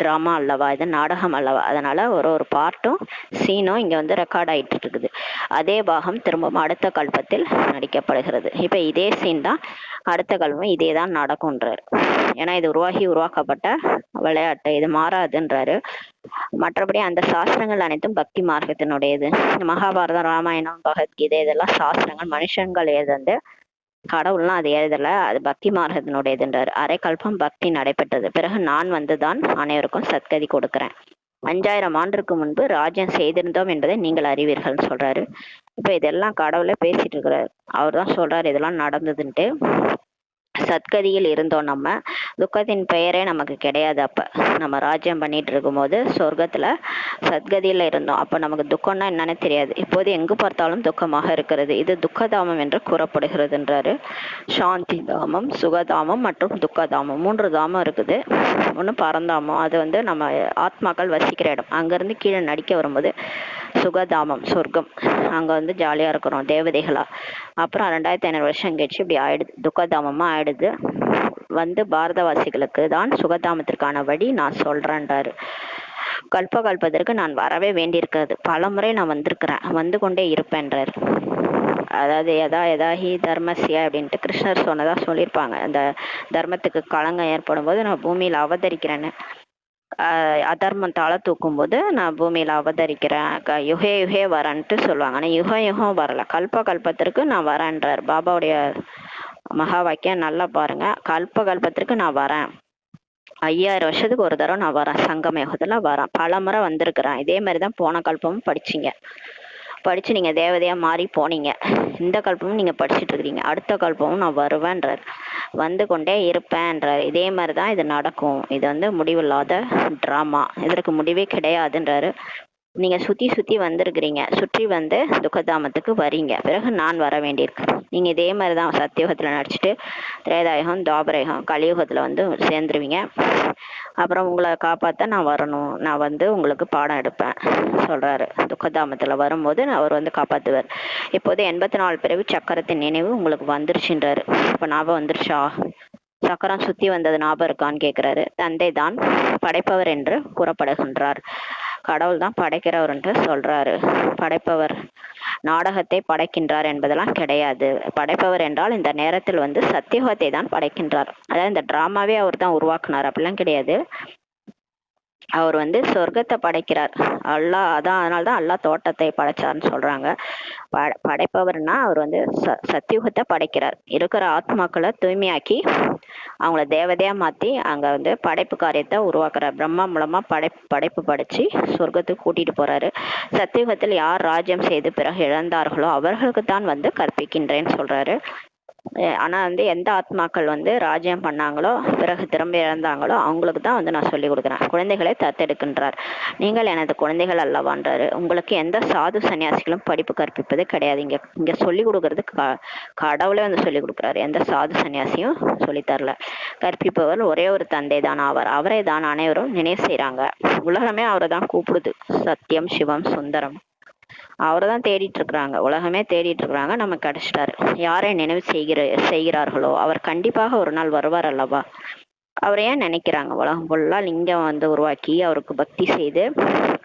ட்ராமா அல்லவா இது, நாடகம் அல்லவா, அதனால ஒரு ஒரு பார்ட்டும் சீனும் இங்கே வந்து ரெக்கார்ட் ஆகிட்டு இருக்குது. அதே பாகம் திரும்பவும் அடுத்த கல்பத்தில் நடிக்கப்படுகிறது. இப்போ இதே சீன் தான் அடுத்த கல்பம் இதே தான் நடக்கும்ன்றாரு. ஏன்னா இது உருவாக்கப்பட்ட விளையாட்டு, இது மாறாதுன்றாரு. மற்றபடி அந்த சாஸ்திரங்கள் அனைத்தும் பக்தி மார்க்கத்தினுடையது. மகாபாரதம், ராமாயணம், பகவத்கீதை இதெல்லாம் சாஸ்திரங்கள், மனுஷங்கள் எழுதுந்து, கடவுள்லாம் அது எழுதல, அது பக்தி மார்க்கத்தினுடையதுன்றார். அரை கல்பம் பக்தி நடைபெற்றது, பிறகு நான் வந்துதான் அனைவருக்கும் சத்கதி கொடுக்குறேன். 5000 ஆண்டுக்கு முன்பு ராஜ்யம் செய்திருந்தோம் என்பதை நீங்கள் அறிவீர்கள்னு சொல்றாரு. இப்ப இதெல்லாம் கடவுளே பேசிட்டு இருக்கிறாரு. அவர் தான் சொல்றாரு இதெல்லாம் நடந்ததுன்ட்டு. சத்கதியில் இருந்தோம், நம்ம துக்கத்தின் பெயரே நமக்கு கிடையாது. அப்ப நம்ம ராஜ்யம் பண்ணிட்டு இருக்கும்போது சொர்க்கத்துல சத்கதியில இருந்தோம். அப்ப நமக்கு துக்கம்னா என்னன்னு தெரியாது. இப்போது எங்கு பார்த்தாலும் துக்கமாக இருக்கிறது. இது துக்கதாமம் என்று கூறப்படுகிறதுன்றாரு. சாந்தி தாமம், சுகதாமம் மற்றும் துக்கதாமம் 3 தாமம் இருக்குது. ஒன்று பரந்தாமம், அது வந்து நம்ம ஆத்மாக்கள் வசிக்கிற இடம். அங்கிருந்து கீழே நடிக்க வரும்போது சுகதாமம் சொர்க்கம், அங்க வந்து ஜாலியா இருக்கிறோம் தேவதைகளா. அப்புறம் 2500 வருஷம் கழிச்சு இப்படி ஆயிடுது, துக்கதாமமா ஆயிடுது. வந்து பாரதவாசிகளுக்கு தான் சுகதாமத்திற்கான வழி நான் சொல்றேன்றாரு. கல்பத்திற்கு நான் வரவே வேண்டியிருக்கிறது, பல முறை நான் வந்திருக்கிறேன், வந்து கொண்டே இருப்பேன்றாரு. அதாவது யதாஹி தர்மசிய அப்படின்ட்டு கிருஷ்ணர் சொன்னதா சொல்லியிருப்பாங்க. அந்த தர்மத்துக்கு களங்கம் ஏற்படும் போது நான் பூமியில அவதரிக்கிறேன்னு, அதர்மம் தலை தூக்கும் போது நான் பூமியில அவதரிக்கிறேன், யுகே யுகே வரேன்ட்டு சொல்லுவாங்க. ஆனா யுகம் வரல, கல்பத்திற்கு நான் வரேன்றார். பாபாவுடைய மகா வாக்கியம் நல்லா பாருங்க. கல்பத்திற்கு நான் வரேன், 5000 வருஷத்துக்கு ஒரு தடவை நான் வரேன், சங்கம யுகத்துல வரேன், பல முறை வந்திருக்கிறேன். இதே மாதிரிதான் போன கல்பமும் படிச்சு நீங்க தேவதையா மாறி போனீங்க. இந்த கல்பமும் நீங்க படிச்சுட்டு இருக்கிறீங்க, அடுத்த கல்பமும் நான் வருவேன்றார், வந்து கொண்டே இருப்பேன்றார். இதே மாதிரிதான் இது நடக்கும். இது வந்து முடிவில்லாத டிராமா, இதற்கு முடிவே கிடையாதுன்றாரு. நீங்க சுத்தி வந்திருக்கிறீங்க, சுற்றி வந்து துக்கதாமத்துக்கு வரீங்க, பிறகு நான் வர வேண்டியிருக்கு. நீங்க இதே மாதிரிதான் சத்தியுகத்துல நடிச்சுட்டு திரேதாயுகம், துவாபரயுகம், கலியுகத்துல வந்து சேர்ந்துருவீங்க. அப்புறம் உங்களை காப்பாத்த நான் வரணும், நான் வந்து உங்களுக்கு பாடம் எடுப்பேன் சொல்றாரு. துக்கதாமத்துல வரும்போது அவர் வந்து காப்பாத்துவார். இப்போது 84 பிறவி சக்கரத்தின் நினைவு உங்களுக்கு வந்துருச்சுன்றாரு. இப்ப ஞாபகம் வந்துருச்சா? சக்கரம் சுத்தி வந்தது ஞாபகம் இருக்கான்னு கேட்கிறாரு. தந்தை தான் படைப்பவர் என்று கூறப்படுகின்றார். கடவுள் தான் படைக்கிறவர் என்று சொல்றாரு. படைப்பவர் நாடகத்தை படைக்கின்றார் என்பதெல்லாம் கிடையாது. படைப்பவர் என்றால் இந்த நேரத்தில் வந்து சத்தியுகத்தை தான் படைக்கின்றார். அதாவது இந்த டிராமாவே அவர் தான் உருவாக்குனார் அப்படிலாம் கிடையாது. அவர் வந்து சொர்க்கத்தை படைக்கிறார். அல்லாஹ் அதான், அதனால்தான் அல்லாஹ் தோட்டத்தை படைச்சார்னு சொல்றாங்க. படைப்பவர்னா அவர் வந்து சத்தியுகத்தை படைக்கிறார். இருக்கிற ஆத்மாக்களை தூய்மையாக்கி அவங்கள தேவதையா மாத்தி அங்க வந்து படைப்பு காரியத்தை உருவாக்குறார். பிரம்மா மூலமா படைப்பு படைச்சு சொர்க்கத்துக்கு கூட்டிட்டு போறாரு. சத்தியுகத்தில் யார் ராஜ்யம் செய்து பிறகு இழந்தார்களோ அவர்களுக்கு தான் வந்து கற்பிக்கின்றேன்னு சொல்றாரு. ஆனா வந்து எந்த ஆத்மாக்கள் வந்து ராஜ்யம் பண்ணாங்களோ பிறகு திரும்ப இழந்தாங்களோ அவங்களுக்கு தான் வந்து நான் சொல்லி கொடுக்குறேன். குழந்தைகளை தத்தெடுக்கின்றார். நீங்கள் எனது குழந்தைகள் அல்லவான்றாரு. உங்களுக்கு எந்த சாது சன்னியாசிகளும் படிப்பு கற்பிப்பது கிடையாது. இங்க சொல்லி கொடுக்கறது கடவுளே வந்து சொல்லி கொடுக்குறாரு. எந்த சாது சன்னியாசியும் சொல்லித்தரல. கற்பிப்பவர் ஒரே ஒரு தந்தை தான் ஆவார். அவரை தான் அனைவரும் நினைவு செய்யறாங்க. உலகமே அவரை தான் கூப்பிடுது. சத்தியம், சிவம், சுந்தரம், அவரை தான் தேடிட்டு இருக்கிறாங்க. உலகமே தேடிட்டு இருக்கிறாங்க. நம்ம கிடைச்சிட்டாரு. யாரை நினைவு செய்கிறார்களோ அவர் கண்டிப்பாக ஒரு நாள் வருவார் அல்லவா. அவரை ஏன் நினைக்கிறாங்க? உலகம் ஃபுல்லா லிங்கம் வந்து உருவாக்கி அவருக்கு பக்தி செய்து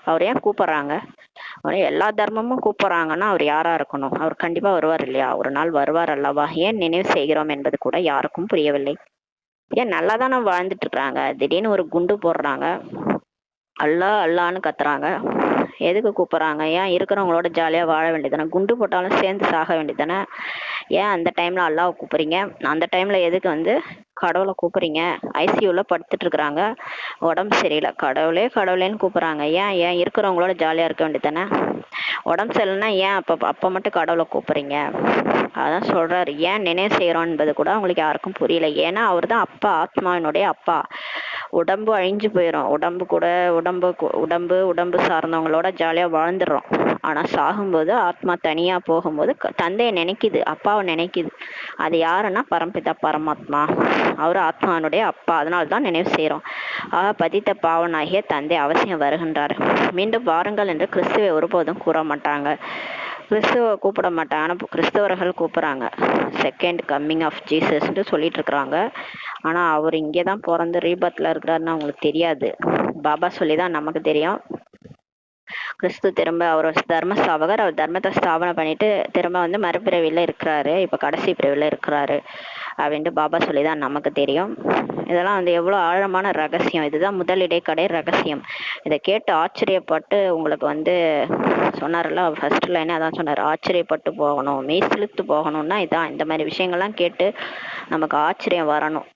அவரை ஏன் கூப்பிடுறாங்க? அவரை எல்லா தர்மமும் கூப்பிடுறாங்கன்னா அவர் யாரா இருக்கணும்? அவர் கண்டிப்பா வருவார் இல்லையா? ஒரு நாள் வருவார் அல்லவா. ஏன் நினைவு செய்கிறோம் என்பது கூட யாருக்கும் புரியவில்லை. ஏன் நல்லா தானே வாழ்ந்துட்டு இருக்கிறாங்க, திடீர்னு ஒரு குண்டு போடுறாங்க. அல்லா அல்லான்னு கத்துறாங்க. எதுக்கு கூப்பிட்றாங்க? ஏன் இருக்கிறவங்களோட ஜாலியாக வாழ வேண்டியதானே? குண்டு போட்டாலும் சேர்ந்து சாக வேண்டியதானே? ஏன் அந்த டைமில் அல்லாவை கூப்பிட்றீங்க? அந்த டைமில் எதுக்கு வந்து கடவுளை கூப்பிட்றீங்க? ஐசியூவில் படுத்துட்டு இருக்கிறாங்க, உடம்பு சரியில்லை, கடவுளே கடவுளேன்னு கூப்பிட்றாங்க. ஏன் ஏன் இருக்கிறவங்களோட ஜாலியாக இருக்க வேண்டியதானே? உடம்பு சரியில்லைன்னா ஏன் அப்போ மட்டும் கடவுளை கூப்பிட்றீங்க? அதான் சொல்கிறாரு, ஏன் நினைவு செய்கிறோம் என்பது கூட அவங்களுக்கு யாருக்கும் புரியல. ஏன்னா அவர் தான் அப்பா, ஆத்மாவினுடைய அப்பா. உடம்பு அழிஞ்சு போயிடும், உடம்பு கூட உடம்பு உடம்பு சார்ந்தவங்களோட ஜாலியாக வாழ்ந்துடுறோம். ஆனால் சாகும்போது ஆத்மா தனியாக போகும்போது தந்தையை நினைக்குது, அப்பாவை நினைக்குது. அது யாருன்னா பரம்பிதா பரமாத்மா, அவர் ஆத்மானுடைய அப்பா. அதனால தான் நினைவு செய்கிறோம். பதித்த பாவனாகிய தந்தை அவசியம் வருகின்றார். மீண்டும் வாருங்கள் என்று கிறிஸ்துவை ஒருபோதும் கூற மாட்டாங்க, கிறிஸ்துவ கூப்பிட மாட்டாங்க. ஆனால் கிறிஸ்தவர்கள் கூப்பிட்றாங்க, செகண்ட் கம்மிங் ஆஃப் ஜீசஸ்ன்ட்டு சொல்லிட்டு இருக்கிறாங்க. ஆனால் அவர் இங்கே தான் பிறந்து ரீபத்தில் இருக்கிறாருன்னு அவங்களுக்கு தெரியாது. பாபா சொல்லி தான் நமக்கு தெரியும். கிறிஸ்து திரும்ப அவர் தர்ம ஸ்தாபகர், அவர் தர்மத்தை ஸ்தாபனை பண்ணிட்டு திரும்ப வந்து மறுபிறவியில் இருக்கிறாரு, இப்போ கடைசி பிறவியில் இருக்கிறாரு அப்படின்ட்டு பாபா சொல்லி தான் நமக்கு தெரியும். இதெல்லாம் வந்து எவ்வளோ ஆழமான ரகசியம். இதுதான் முதல் இடைக்கடை ரகசியம். இதை கேட்டு ஆச்சரியப்பட்டு உங்களுக்கு வந்து சொன்னார்ல ஃபர்ஸ்ட் லைனே அதான் சொன்னார், ஆச்சரியப்பட்டு போகணும், மெய் சிலுத்து போகணும்னா இதான். இந்த மாதிரி விஷயங்கள்லாம் கேட்டு நமக்கு ஆச்சரியம் வரணும்.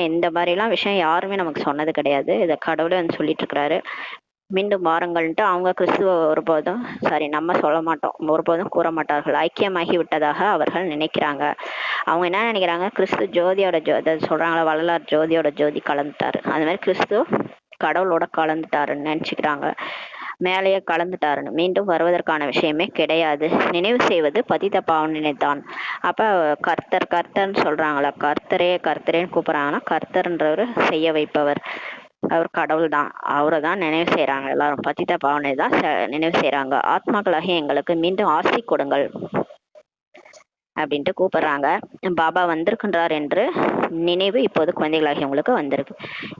இந்த மாதிரிலாம் விஷயம் யாருமே நமக்கு சொன்னது கிடையாது. இதை கடவுளே வந்து சொல்லிட்டு இருக்கிறாரு. மீண்டும் வாருங்கள்ன்ட்டு அவங்க கிறிஸ்துவ ஒருபோதும் நம்ம சொல்ல மாட்டோம், ஒருபோதும் கூற மாட்டார்கள். ஐக்கியமாகி விட்டதாக அவர்கள் நினைக்கிறாங்க. அவங்க என்ன நினைக்கிறாங்க? கிறிஸ்து ஜோதியோட சொல்றாங்களா, வள்ளலார் ஜோதியோட ஜோதி கலந்துட்டாரு, அது மாதிரி கிறிஸ்து கடவுளோட கலந்துட்டாருன்னு நினைச்சுக்கிறாங்க, மேலேயே கலந்துட்டாருன்னு. மீண்டும் வருவதற்கான விஷயமே கிடையாது. நினைவு செய்வது பதித பாவனை தான். அப்ப கர்த்தர்ன்னு சொல்றாங்களா, கர்த்தரேன்னு கூப்பிடுறாங்கன்னா கர்த்தர்ன்றவர் செய்ய வைப்பவர், அவர் கடவுள் தான். அவரை தான் நினைவு செய்யறாங்க எல்லாரும். பதித பாவனை தான் நினைவு செய்யறாங்க. ஆத்மாக்களாக எங்களுக்கு மீண்டும் ஆசி கொடுங்கள் அப்படின்ட்டு கூப்பிடுறாங்க. பாபா வந்திருக்கின்றார் என்று நினைவு இப்போது குழந்தைகளாகி உங்களுக்கு வந்திருக்கு.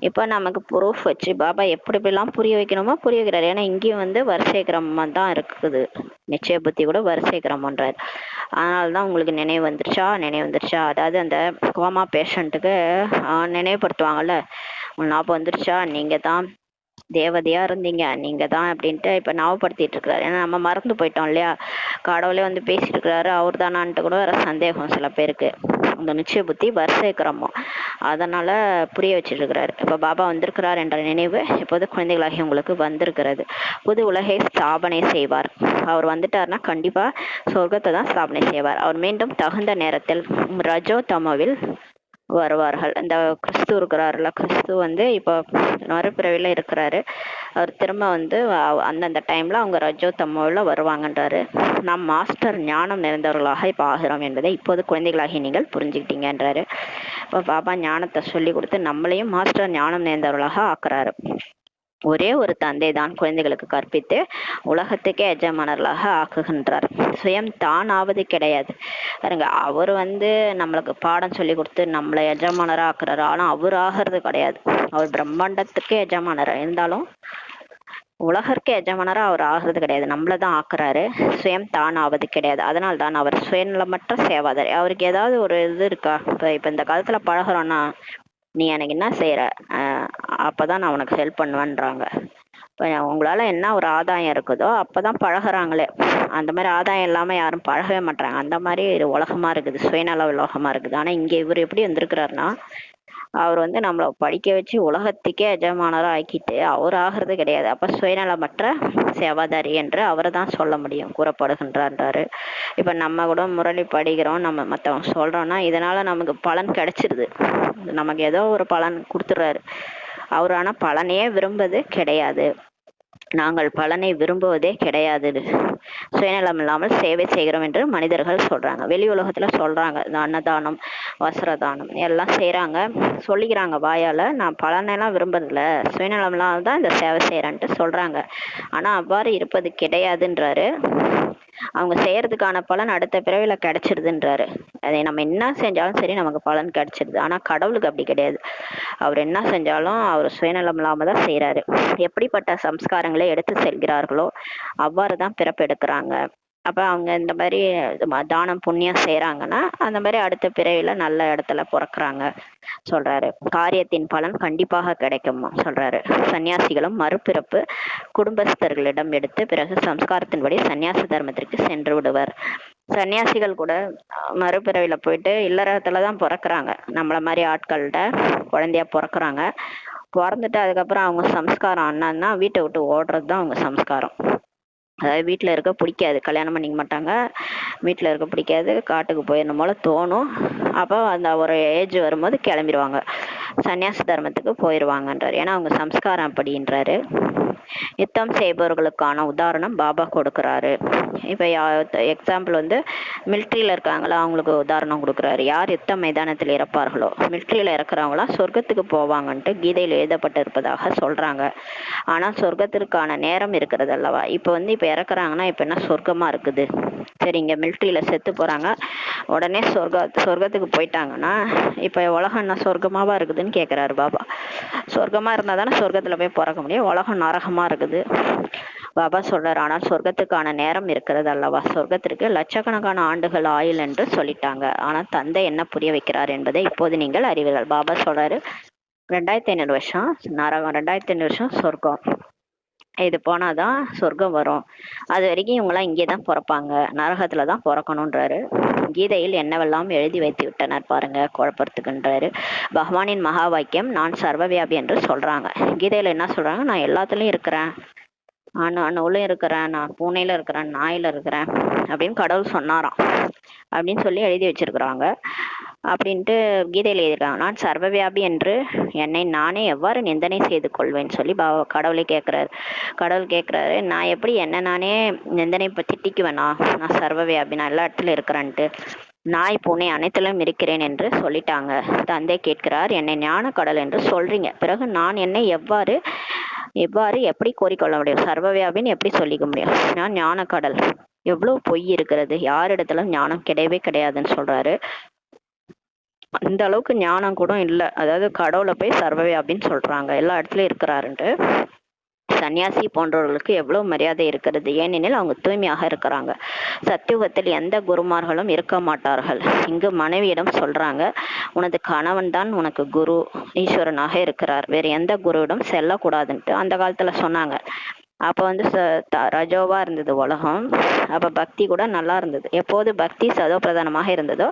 இப்போ நமக்கு ப்ரூஃப் வச்சு பாபா எப்படி எப்படிலாம் புரிய வைக்கணுமோ புரிய வைக்கிறாரு. ஏன்னா இங்கேயும் வந்து வரிசை கிரமம் தான் இருக்குது, நிச்சய புத்தி கூட வரிசை கிரமன்றார். அதனால தான் உங்களுக்கு நினைவு வந்துருச்சா. அதாவது அந்த கோமா பேஷண்ட்டுக்கு நினைவுபடுத்துவாங்கல்ல, உங்களுக்கு ஞாபகம் வந்துருச்சா, நீங்க தான் தேவதையா இருந்தீங்க, நீங்க தான் அப்படின்ட்டு இப்ப ஞாபகப்படுத்திட்டு இருக்கிறாரு. ஏன்னா நம்ம மறந்து போயிட்டோம் இல்லையா, கடவுளே வந்து பேசிட்டு இருக்கிறாரு, அவர் தானான்ட்டு கூட வேற சந்தேகம் சில பேருக்கு. அந்த நிச்சய புத்தி வரிசை கிரமம், அதனால புரிய வச்சிட்டு இருக்கிறாரு. இப்ப பாபா வந்திருக்கிறார் என்ற நினைவு இப்போது குழந்தைகளாகி உங்களுக்கு வந்திருக்கிறது. புது உலகை ஸ்தாபனை செய்வார். அவர் வந்துட்டாருன்னா கண்டிப்பா சொர்க்கத்தை தான் ஸ்தாபனை செய்வார். அவர் மீண்டும் தகுந்த நேரத்தில் ரஜோ தமோவில் வருவார்கள். இந்த கிறிஸ்து இருக்கிறாருல, கிறிஸ்து வந்து இப்போ மறுபிறவில இருக்கிறாரு, அவர் திரும்ப வந்து அந்தந்த டைம்ல அவங்க ரஜோ தம்மோவில் வருவாங்கன்றாரு. நாம் மாஸ்டர் ஞானம் நிறைந்தவர்களாக இப்போ ஆகிறோம் என்பதை இப்போது குழந்தைகளாகி நீங்கள் புரிஞ்சுக்கிட்டீங்கன்றாரு. இப்போ பாபா ஞானத்தை சொல்லி கொடுத்து நம்மளையும் மாஸ்டர் ஞானம் நிறைந்தவர்களாக ஆக்குறாரு. ஒரே ஒரு தந்தை தான் குழந்தைகளுக்கு கற்பித்து உலகத்துக்கே எஜமானர்களாக ஆக்குகின்றார். சுயம் தான் ஆவது கிடையாது. பாருங்க, அவர் வந்து நம்மளுக்கு பாடம் சொல்லி கொடுத்து நம்மளை எஜமானராக ஆக்குறாரு. ஆனா அவர் ஆகிறது கிடையாது. அவர் பிரம்மாண்டத்துக்கே எஜமானரா இருந்தாலும் உலகருக்கு எஜமானரா அவர் ஆகிறது கிடையாது, நம்மளதான் ஆக்குறாரு. சுயம் தான் ஆவது கிடையாது. அதனால தான் அவர் சுயநலமற்ற சேவாதாரி. அவருக்கு ஏதாவது ஒரு இது இருக்கா? இப்ப இந்த காலத்துல பழகிறோம்னா, நீ எனக்கு என்ன செய்யற, அப்பதான் நான் உனக்கு ஹெல்ப் பண்ணுவேன்றாங்க. இப்போ உங்களால என்ன ஒரு ஆதாயம் இருக்குதோ அப்பதான் பழகுறாங்களே. அந்த மாதிரி ஆதாயம் இல்லாம யாரும் பழகவே மாட்டாங்க. அந்த மாதிரி உலகமா இருக்குது, சுயநல உலகமா இருக்குது. ஆனா இங்க இவர் எப்படி வந்திருக்கிறாருன்னா, அவர் வந்து நம்மளை படிக்க வச்சு உலகத்துக்கே எஜமானராக ஆக்கிட்டு அவர் ஆகிறது கிடையாது. அப்ப சுயநலமற்ற சேவாதாரி என்று அவரை தான் சொல்ல முடியும், கூறப்படுகின்றாரு. இப்ப நம்ம கூட முரளி படிக்கிறோம், நம்ம மற்றவங்க சொல்றோம்னா இதனால நமக்கு பலன் கிடைச்சிருது, நமக்கு ஏதோ ஒரு பலன் கொடுத்துடுறாரு அவர். ஆனா பலனையே விரும்புவது கிடையாது, நாங்கள் பலனை விரும்புவதே கிடையாது. சுயநலம் இல்லாமல் சேவை செய்கிறோம் என்று மனிதர்கள் சொல்றாங்க, வெளி உலகத்துல சொல்றாங்க. இந்த அன்னதானம், வஸ்திரதானம் எல்லாம் செய்யறாங்க, சொல்லிக்கிறாங்க வாயால, நான் பலனெல்லாம் விரும்புறதில்ல, சுயநலம் இல்லாமல் தான் இந்த சேவை செய்யறேன்ட்டு சொல்றாங்க. ஆனா அவ்வாறு இருப்பது கிடையாதுன்றாரு. அவங்க செய்யறதுக்கான பலன் அடுத்த பிறவில கிடைச்சிருதுன்றாரு. அதை நம்ம என்ன செஞ்சாலும் சரி நமக்கு பலன் கிடைச்சிருது. ஆனா கடவுளுக்கு அப்படி கிடையாது. அவர் என்ன செஞ்சாலும் அவர் சுயநலம் இல்லாம தான் செய்யறாரு. எப்படிப்பட்ட சம்ஸ்காரங்களை எடுத்து செல்கிறார்களோ அவ்வாறுதான் பிறப்பு எடுக்கிறாங்க. அப்போ அவங்க இந்த மாதிரி தானம் புண்ணியம் செய்கிறாங்கன்னா அந்த மாதிரி அடுத்த பிறவியில் நல்ல இடத்துல பிறக்கிறாங்க சொல்றாரு. காரியத்தின் பலன் கண்டிப்பாக கிடைக்கும் சொல்றாரு. சன்னியாசிகளும் மறுபிறப்பு குடும்பஸ்தர்களிடம் எடுத்து பிறகு சம்ஸ்காரத்தின்படி சன்னியாச தர்மத்திற்கு சென்று விடுவர். சன்னியாசிகள் கூட மறுபிறவில போயிட்டு இல்லறத்துலதான் பிறக்கிறாங்க. நம்மள மாதிரி ஆட்கள்கிட்ட குழந்தையா பிறக்கிறாங்க. பிறந்துட்டு அதுக்கப்புறம் அவங்க சம்ஸ்காரம் என்னன்னா வீட்டை விட்டு ஓடுறது தான் அவங்க சம்ஸ்காரம். அதாவது வீட்டில் இருக்க பிடிக்காது, கல்யாணம் பண்ணிக்க மாட்டாங்க, வீட்டில் இருக்க பிடிக்காது, காட்டுக்கு போயிடணும் போல தோணும். அப்போ அந்த ஒரு ஏஜ் வரும்போது கிளம்பிடுவாங்க, சன்னியாச தர்மத்துக்கு போயிடுவாங்கன்றார். ஏன்னா அவங்க சம்ஸ்காரம் அப்படின்றாரு. யுத்தம் செய்பவர்களுக்கான உதாரணம் பாபா கொடுக்குறாரு. இப்போ எக்ஸாம்பிள் வந்து மிலிட்ரியில் இருக்காங்களா அவங்களுக்கு உதாரணம் கொடுக்குறாரு. யார் யுத்த மைதானத்தில் இறப்பார்களோ, மிலிட்ரியில் இறக்குறவங்களா சொர்க்கத்துக்கு போவாங்கன்ட்டு கீதையில் எழுதப்பட்டு இருப்பதாக சொல்கிறாங்க. ஆனால் சொர்க்கத்திற்கான நேரம் இருக்கிறது அல்லவா. இப்போ வந்து இப்போ இறக்குறாங்கன்னா இப்போ என்ன சொர்க்கமாக இருக்குது? சரி, இங்கே மிலிட்ரியில் செத்து போகிறாங்க, உடனே சொர்க்கத்துக்கு போயிட்டாங்கன்னா இப்போ உலகம் என்ன சொர்க்கமாவா இருக்குதுன்னு கேட்குறாரு பாபா. சொர்க்கமாக இருந்தால் தானே சொர்க்கத்தில் போய் பிறக்க முடியும், உலகம் நரகமாக இருக்குது. பாபா சொல்றாரு, ஆனால் சொர்க்கத்துக்கான நேரம் இருக்கிறது அல்லவா. சொர்க்கத்திற்கு லட்சக்கணக்கான ஆண்டுகள் ஆயுள் என்று சொல்லிட்டாங்க. ஆனால் தந்தை என்ன புரிய வைக்கிறார் என்பதை இப்போது நீங்கள் அறிவீர்கள். பாபா சொல்றாரு, 2500 வருஷம் நரகம், 2500 வருஷம் சொர்க்கம். இது போனாதான் சொர்க்கம் வரும். அது வரைக்கும் இவங்கெல்லாம் இங்கே தான் பிறப்பாங்க, நரகத்துல தான் பிறக்கணுன்றாரு. கீதையில் என்னவெல்லாம் எழுதி வைத்து விட்டனர் பாருங்க குழப்பறதுக்குன்றாரு. பகவானின் மகா வாக்கியம் நான் சர்வவியாபி என்று சொல்றாங்க. கீதையில என்ன சொல்றாங்க, நான் எல்லாத்துலயும் இருக்கிறேன், அணுவுலையும் இருக்கிறேன், நான் பூனையில இருக்கிறேன், நாயில இருக்கிறேன் அப்படின்னு கடவுள் சொன்னாராம் அப்படின்னு சொல்லி எழுதி வச்சிருக்கிறாங்க. அப்படின்ட்டு கீதையில் எழுதியிருக்காங்க. நான் சர்வவியாபி என்று என்னை நானே எவ்வாறு நிந்தனை செய்து கொள்வேன்னு சொல்லி கடவுளை கேட்குறாரு. கடவுள் கேட்குறாரு, நான் எப்படி என்ன நானே நிந்தனை திட்டிக்குவேனா? நான் சர்வவியாபி, நான் எல்லா இடத்துல இருக்கிறேன்ட்டு. நாய் பூனை அனைத்திலும் இருக்கிறேன் என்று சொல்லிட்டாங்க. தந்தை கேட்கிறார், என்னை ஞான கடல் என்று சொல்றீங்க, பிறகு நான் என்னை எவ்வாறு எப்படி கோரிக்கொள்ள முடியும்? சர்வவியாபின்னு எப்படி சொல்லிக்க முடியும்? நான் ஞான கடல், எவ்வளவு பொய் இருக்கிறது, யாரிடத்துல ஞானம் கிடையவே கிடையாதுன்னு சொல்றாரு. அந்த அளவுக்கு ஞானம் கூட இல்லை. அதாவது கடவுளை போய் சர்வவியாபின்னு சொல்றாங்க, எல்லா இடத்துலயும் இருக்கிறாருன்ட்டு. சன்னியாசி போன்றவர்களுக்கு எவ்வளவு மரியாதை இருக்கிறது, ஏனெனில் அவங்க தூய்மையாக இருக்கிறாங்க. சத்தியுகத்தில் எந்த குருமார்களும் இருக்க மாட்டார்கள். இங்கு மனைவியிடம் சொல்றாங்க, உனது கணவன் தான் உனக்கு குரு ஈஸ்வரனாக இருக்கிறார், வேற எந்த குருவிடம் செல்லக்கூடாதுன்ட்டு அந்த காலத்துல சொன்னாங்க. அப்ப வந்து ரஜோவா இருந்தது உலகம். அப்ப பக்தி கூட நல்லா இருந்தது. எப்போது பக்தி சதோ பிரதானமாக இருந்ததோ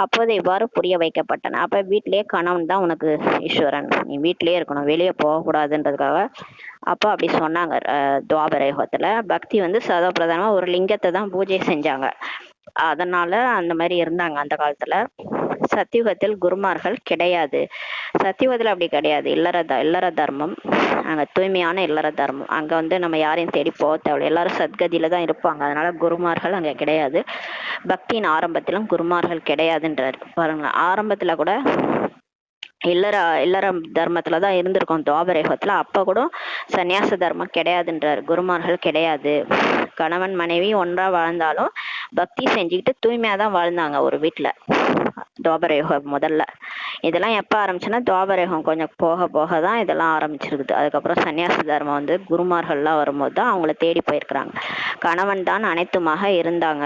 அப்போது இவ்வாறு புரிய வைக்கப்பட்டன. அப்ப வீட்டிலேயே கணவன் தான் உனக்கு ஈஸ்வரன், நீ வீட்டிலேயே இருக்கணும், வெளியே போகக்கூடாதுன்றதுக்காக அப்போ அப்படி சொன்னாங்க. துவாபர யுகத்துல பக்தி வந்து சதோ பிரதானமா ஒரு லிங்கத்தை தான் பூஜை செஞ்சாங்க, அதனால அந்த மாதிரி இருந்தாங்க அந்த காலத்துல. சத்தியுகத்தில் குருமார்கள் கிடையாது. சத்தியுகத்துல அப்படி கிடையாது. இல்லற தர்மம், அங்க தூய்மையான இல்லற தர்மம். அங்க வந்து நம்ம யாரையும் தேடி போக தேவையில்லை, எல்லாரும் சத்கதியில தான் இருப்பாங்க. அதனால குருமார்கள் அங்க கிடையாது. பக்தியின் ஆரம்பத்திலும் குருமார்கள் கிடையாதுன்றாரு பாருங்க. ஆரம்பத்துல கூட இல்லற தர்மத்துல தான் இருந்திருக்கோம் துவாபர யுகத்துல. அப்ப கூட சன்னியாச தர்மம் கிடையாதுன்றாரு, குருமார்கள் கிடையாது. கணவன் மனைவி ஒன்றா வாழ்ந்தாலும் பக்தி செஞ்சுக்கிட்டு தூய்மையா தான் வாழ்ந்தாங்க ஒரு வீட்டுல துவாபர யுகம் முதல்ல. இதெல்லாம் எப்ப ஆரம்பிச்சுன்னா துவாபர யுகம் கொஞ்சம் போக போக தான் இதெல்லாம் ஆரம்பிச்சிருக்குது. அதுக்கப்புறம் சன்னியாச தர்மம் வந்து குருமார்கள்லாம் வரும்போது தான் அவங்கள தேடி போயிருக்கிறாங்க. கணவன் தான் அனைத்துமாக இருந்தாங்க.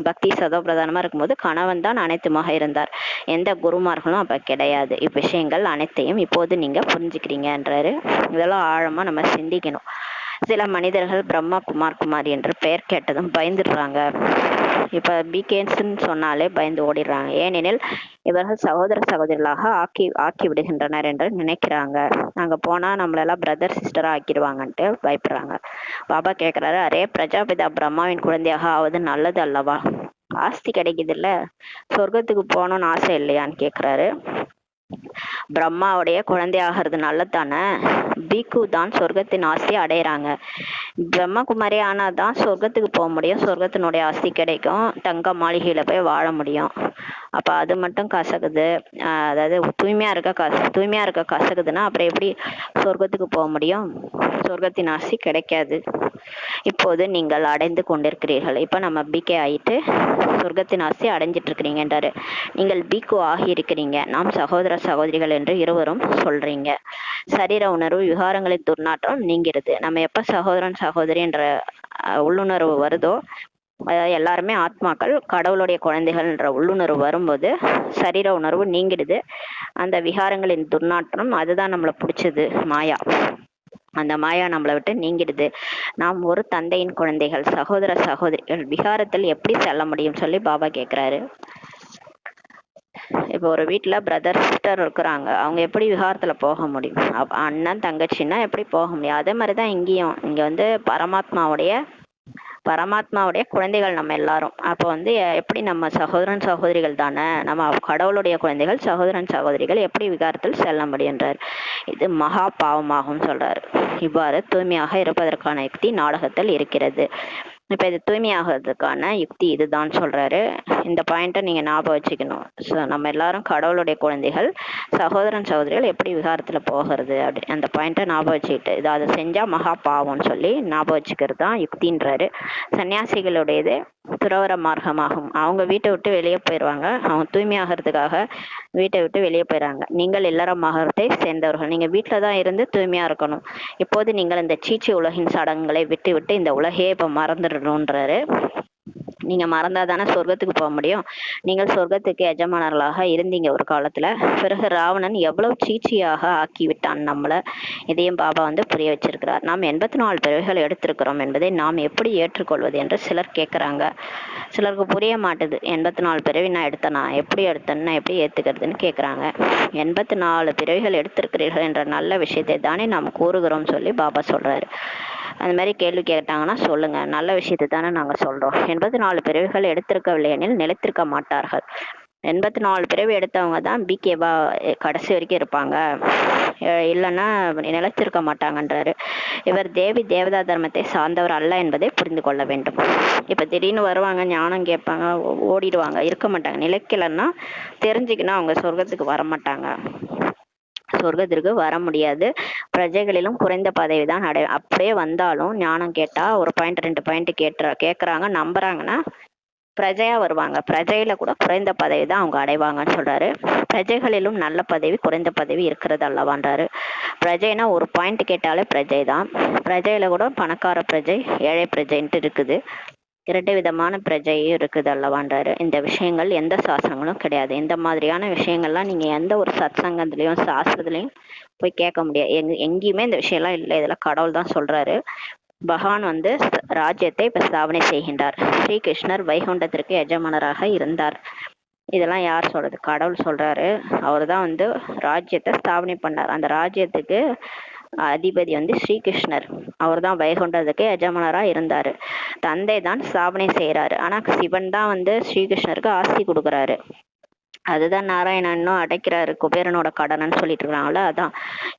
பக்தி சதோ பிரதானமா இருக்கும்போது கணவன் தான் அனைத்துமாக இருந்தார், எந்த குருமார்களும் அப்ப கிடையாது. இவ்விஷயங்கள் அனைத்தையும் இப்போது நீங்க புரிஞ்சுக்கிறீங்கன்றாரு. இதெல்லாம் ஆழமா நம்ம சிந்திக்கணும். சில மனிதர்கள் பிரம்மா குமாரி என்று பெயர் கேட்டதும் பயந்துடுறாங்க. இப்ப பிகேன்ஸ்ன்னு சொன்னாலே பயந்து ஓடிடுறாங்க. ஏனெனில் இவர்கள் சகோதர சகோதரிகளாக ஆக்கி விடுகின்றனர் என்று நினைக்கிறாங்க. அங்க போனா நம்மளெல்லாம் பிரதர் சிஸ்டரா ஆக்கிடுவாங்கன்ட்டு பயப்படுறாங்க. பாபா கேட்கிறாரு, அரே பிரஜாபிதா பிரம்மாவின் குழந்தையாக ஆவது நல்லது அல்லவா? ஆஸ்தி கிடைக்குது இல்ல, சொர்க்கத்துக்கு போகணும்னு ஆசை இல்லையான்னு கேட்கிறாரு. பிரம்மாவுடைய குழந்தையாகிறது நல்லதானே. பீக்கு தான் சொர்க்கத்தின் ஆஸ்தி அடையிறாங்க. பிரம்மகுமாரி ஆனாதான் சொர்க்கத்துக்கு போக முடியும், சொர்க்கத்தினுடைய ஆஸ்தி கிடைக்கும், தங்க மாளிகையில போய் வாழ முடியும். அப்ப அது மட்டும் கசக்குது. அதாவது தூய்மையா இருக்க கசக்குதுன்னா அப்புறம் எப்படி சொர்க்கத்துக்கு போக முடியும்? சொர்க்கத்தின் ஆஸ்தி கிடைக்காது. இப்போது நீங்கள் அடைந்து கொண்டிருக்கிறீர்கள். இப்ப நம்ம பிகே ஆயிட்டு சொர்க்கத்தின் ஆஸ்தி அடைஞ்சிட்டு இருக்கிறீங்கன்றாரு. நீங்கள் பிகு ஆகி இருக்கிறீங்க, நாம் சகோதர சகோதரிகள் என்று இருவரும் சொல்றீங்க. சரீர உணர்வு விகாரங்களின் துர்நாற்றம் நீங்கிறது. நம்ம எப்ப சகோதரன் சகோதரி என்ற உள்ளுணர்வு வருதோ அதாவது எல்லாருமே ஆத்மாக்கள் கடவுளுடைய குழந்தைகள்ன்ற உள்ளுணர்வு வரும்போது சரீர உணர்வு நீங்கிடுது. அந்த விகாரங்களின் துர்நாற்றம் அதுதான் நம்மளை பிடிச்சது, மாயா. அந்த மாயா நம்மளை விட்டு நீங்கிடுது. நாம் ஒரு தந்தையின் குழந்தைகள், சகோதர சகோதரிகள், விகாரத்தில் எப்படி செல்ல முடியும் சொல்லி பாபா கேட்குறாரு. இப்போ ஒரு வீட்டில் பிரதர் சிஸ்டர் இருக்கிறாங்க, அவங்க எப்படி விகாரத்துல போக முடியும்? அண்ணன் தங்கச்சின்னா எப்படி போக முடியும்? அதே மாதிரி தான் இங்கேயும். இங்கே வந்து பரமாத்மாவுடைய குழந்தைகள் நம்ம எல்லாரும். அப்போ வந்து எப்படி நம்ம சகோதரன் சகோதரிகள் தானே, நம்ம கடவுளுடைய குழந்தைகள், சகோதரன் சகோதரிகள் எப்படி விகாரத்தில் செல்ல முடியுன்றார். இது மகா பாவமாகும் சொல்றாரு. இவ்வாறு தூய்மையாக இருப்பதற்கான யுக்தி நாடகத்தில் இருக்கிறது. இப்போ இது தூய்மையாகிறதுக்கான யுக்தி இதுதான் சொல்றாரு. இந்த பாயிண்ட்டை நீங்க ஞாபகம் வச்சுக்கணும். ஸோ நம்ம எல்லாரும் கடவுளுடைய குழந்தைகள், சகோதரன் சகோதரிகள் எப்படி விகாரத்துல போகிறது அப்படி அந்த பாயிண்ட்டை ஞாபகம் வச்சுக்கிட்டு இதை அதை செஞ்சா மகா பாவம்னு சொல்லி ஞாபகம் வச்சுக்கிறது தான் யுக்தின்றாரு. சன்னியாசிகளுடையது துறவர மார்க்கமாகும். அவங்க வீட்டை விட்டு வெளியே போயிடுவாங்க. அவங்க தூய்மையாகிறதுக்காக வீட்டை விட்டு வெளியே போயிடுறாங்க. நீங்கள் இல்லற மகரத்தை சேர்ந்தவர்கள். நீங்க வீட்டில தான் இருந்து தூய்மையா இருக்கணும். இப்போது நீங்கள் இந்த சீச்சி உலகின் சடங்குகளை விட்டு விட்டு இந்த உலகையே இப்போ மறந்துடணுன்றாரு. நீங்க மறந்தா தானே சொர்க்கத்துக்கு போக முடியும். நீங்கள் சொர்க்கத்துக்கு எஜமானர்களாக இருந்தீங்க ஒரு காலத்துல. பிறகு ராவணன் எவ்வளவு சீச்சியாக ஆக்கி விட்டான் நம்மள. இதையும் பாபா வந்து புரிய வச்சிருக்கிறார். நாம் 84 பிறவிகள் எடுத்திருக்கிறோம் என்பதை நாம் எப்படி ஏற்றுக்கொள்வது என்று சிலர் கேட்குறாங்க. சிலருக்கு புரிய மாட்டுது. 84 பிறவி நான் எடுத்தேனா, எப்படி எடுத்தேன்னு எப்படி ஏத்துக்கிறதுன்னு கேட்குறாங்க. 84 பிறவிகள் எடுத்திருக்கிறீர்கள் என்ற நல்ல விஷயத்தை தானே நாம் கூறுகிறோம் சொல்லி பாபா சொல்றாரு. அந்த மாதிரி கேள்வி கேட்டாங்கன்னா சொல்லுங்க, நல்ல விஷயத்தை தானே நாங்க சொல்றோம். 84 பிறவிகள் எடுத்திருக்கவில்லை எனில் நிலைத்திருக்க மாட்டார்கள். 84 பிறவி எடுத்தவங்க தான் பிகேவா கடைசி வரைக்கும் இருப்பாங்க, இல்லைன்னா நிலைத்திருக்க மாட்டாங்கன்றாரு. இவர் தேவி தேவதா தர்மத்தை சார்ந்தவர் அல்ல என்பதை புரிந்து கொள்ள வேண்டும். இப்ப திடீர்னு வருவாங்க, ஞானம் கேட்பாங்க, ஓடிடுவாங்க, இருக்க மாட்டாங்க. நிலைக்கலன்னா தெரிஞ்சுக்கினா அவங்க சொர்க்கத்துக்கு வர மாட்டாங்க, சொர்க்கத்திற்கு வர முடியாது. பிரஜைகளிலும் குறைந்த பதவி தான் அப்படியே வந்தாலும் ஞானம் கேட்டா ஒரு பாயிண்ட் 2 பாயிண்ட் கேட்கறாங்க, நம்புறாங்கன்னா பிரஜையா வருவாங்க. பிரஜையில கூட குறைந்த பதவி தான் அவங்க அடைவாங்கன்னு சொல்றாரு. பிரஜைகளிலும் நல்ல பதவி குறைந்த பதவி இருக்கிறது அல்லவான்றாரு. பிரஜைனா ஒரு பாயிண்ட் கேட்டாலே பிரஜை தான். பிரஜையில கூட பணக்கார பிரஜை, ஏழை பிரஜைன்ட்டு இருக்குது. 2 விதமான பிரஜையும் இருக்குது அல்லவான்றாரு. இந்த விஷயங்கள் எந்த சாஸ்திரங்களும் கிடையாது. இந்த மாதிரியான விஷயங்கள்லாம் நீங்க எந்த ஒரு சத்சங்கத்திலையும் சாஸ்திரத்திலையும் போய் கேட்க முடியாது. எங்கேயுமே இந்த விஷயம்லாம் இல்லை. இதெல்லாம் கடவுள் தான் சொல்றாரு. பகவான் வந்து ராஜ்யத்தை இப்ப ஸ்தாபனை செய்கின்றார். ஸ்ரீகிருஷ்ணர் வைகுண்டத்திற்கு எஜமானராக இருந்தார். இதெல்லாம் யார் சொல்றது? கடவுள் சொல்றாரு. அவர் தான் வந்து ராஜ்யத்தை ஸ்தாபனை பண்ணார். அந்த ராஜ்யத்துக்கு அதிபதி வந்து ஸ்ரீகிருஷ்ணர். அவர் தான் வைகுண்டத்துக்கு எஜமானரா இருந்தாரு. தந்தை தான் ஸ்தாபனை செய்யறாரு. ஆனா சிவன் தான் வந்து ஸ்ரீகிருஷ்ணருக்கு ஆஸ்தி கொடுக்குறாரு. அதுதான் நாராயணனும் அடைக்கிறாரு, குபேரனோட கடனன்னு சொல்லிட்டு இருக்காங்களா. அதான்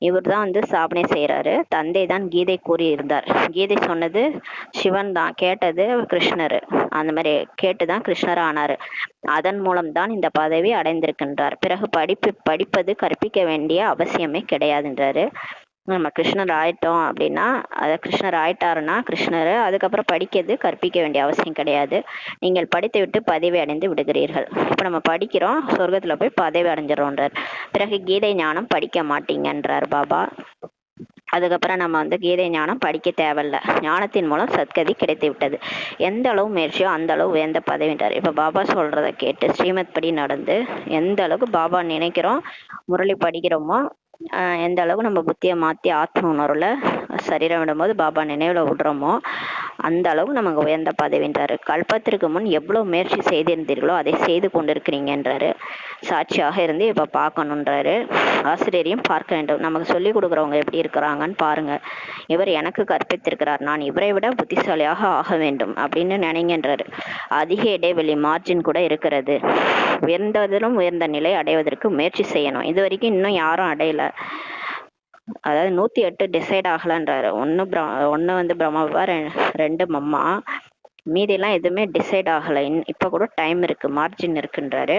இவர் தான் வந்து ஸ்தாபனை செய்யறாரு. தந்தை தான் கீதை கூறி இருந்தார். கீதை சொன்னது சிவன் தான், கேட்டது கிருஷ்ணர். அந்த மாதிரி கேட்டுதான் கிருஷ்ணர் ஆனாரு. அதன் மூலம் தான் இந்த பதவி அடைந்திருக்கின்றார். பிறகு படிப்பது கற்பிக்க வேண்டிய அவசியமே கிடையாதுன்றாரு. நம்ம கிருஷ்ணர் ஆயிட்டோம் அப்படின்னா, அதை கிருஷ்ணர் ஆயிட்டாருன்னா கிருஷ்ணர் அதுக்கப்புறம் படிக்கிறது கற்பிக்க வேண்டிய அவசியம் கிடையாது. நீங்கள் படித்து விட்டு பதவி அடைந்து விடுகிறீர்கள். இப்போ நம்ம படிக்கிறோம், சொர்க்கத்துல போய் பதவி அடைஞ்சிடறோன்றார். பிறகு கீதை ஞானம் படிக்க மாட்டீங்கன்றார் பாபா. அதுக்கப்புறம் நம்ம வந்து கீதை ஞானம் படிக்க தேவையில்ல, ஞானத்தின் மூலம் சத்கதி கிடைத்து விட்டது. எந்த அளவு முயற்சியோ அந்த அளவு உயர்ந்த பதவின்றார். இப்ப பாபா சொல்றதை கேட்டு ஸ்ரீமத் படி நடந்து எந்த அளவுக்கு பாபா நினைக்கிறோம், முரளி படிக்கிறோமோ, எந்த அளவுக்கு நம்ம புத்தியை மாற்றி ஆத்ம உணர்வுல சரீரம் விடும்போது பாபா நினைவுல விடுறோமோ அந்த அளவுக்கு நமக்கு உயர்ந்த பதவின்றாரு. கல்பத்திற்கு முன் எவ்வளவு முயற்சி செய்திருந்தீர்களோ அதை செய்து கொண்டிருக்கிறீங்கன்றாரு. சாட்சியாக இருந்து இப்ப பார்க்கணுன்றாரு. ஆசிரியரையும் பார்க்க வேண்டும். நமக்கு சொல்லி கொடுக்குறவங்க எப்படி இருக்கிறாங்கன்னு பாருங்க. இவர் எனக்கு கற்பித்திருக்கிறார், நான் இவரை விட புத்திசாலியாக ஆக வேண்டும் அப்படின்னு நினைங்கன்றாரு. அதிக இடைவெளி மார்ஜின் கூட இருக்கிறது. உயர்ந்ததிலும் உயர்ந்த நிலை அடைவதற்கு முயற்சி செய்யணும். இது வரைக்கும் இன்னும் யாரும் அடையல. அதாவது 108 டிசைட் ஆகலன்றாரு. ஒண்ணு வந்து பிரம்மாவா, 2 மம்மா, மீதி எல்லாம் எதுவுமே டிசைட் ஆகல. இப்ப கூட டைம் இருக்கு, மார்ஜின் இருக்குன்றாரு.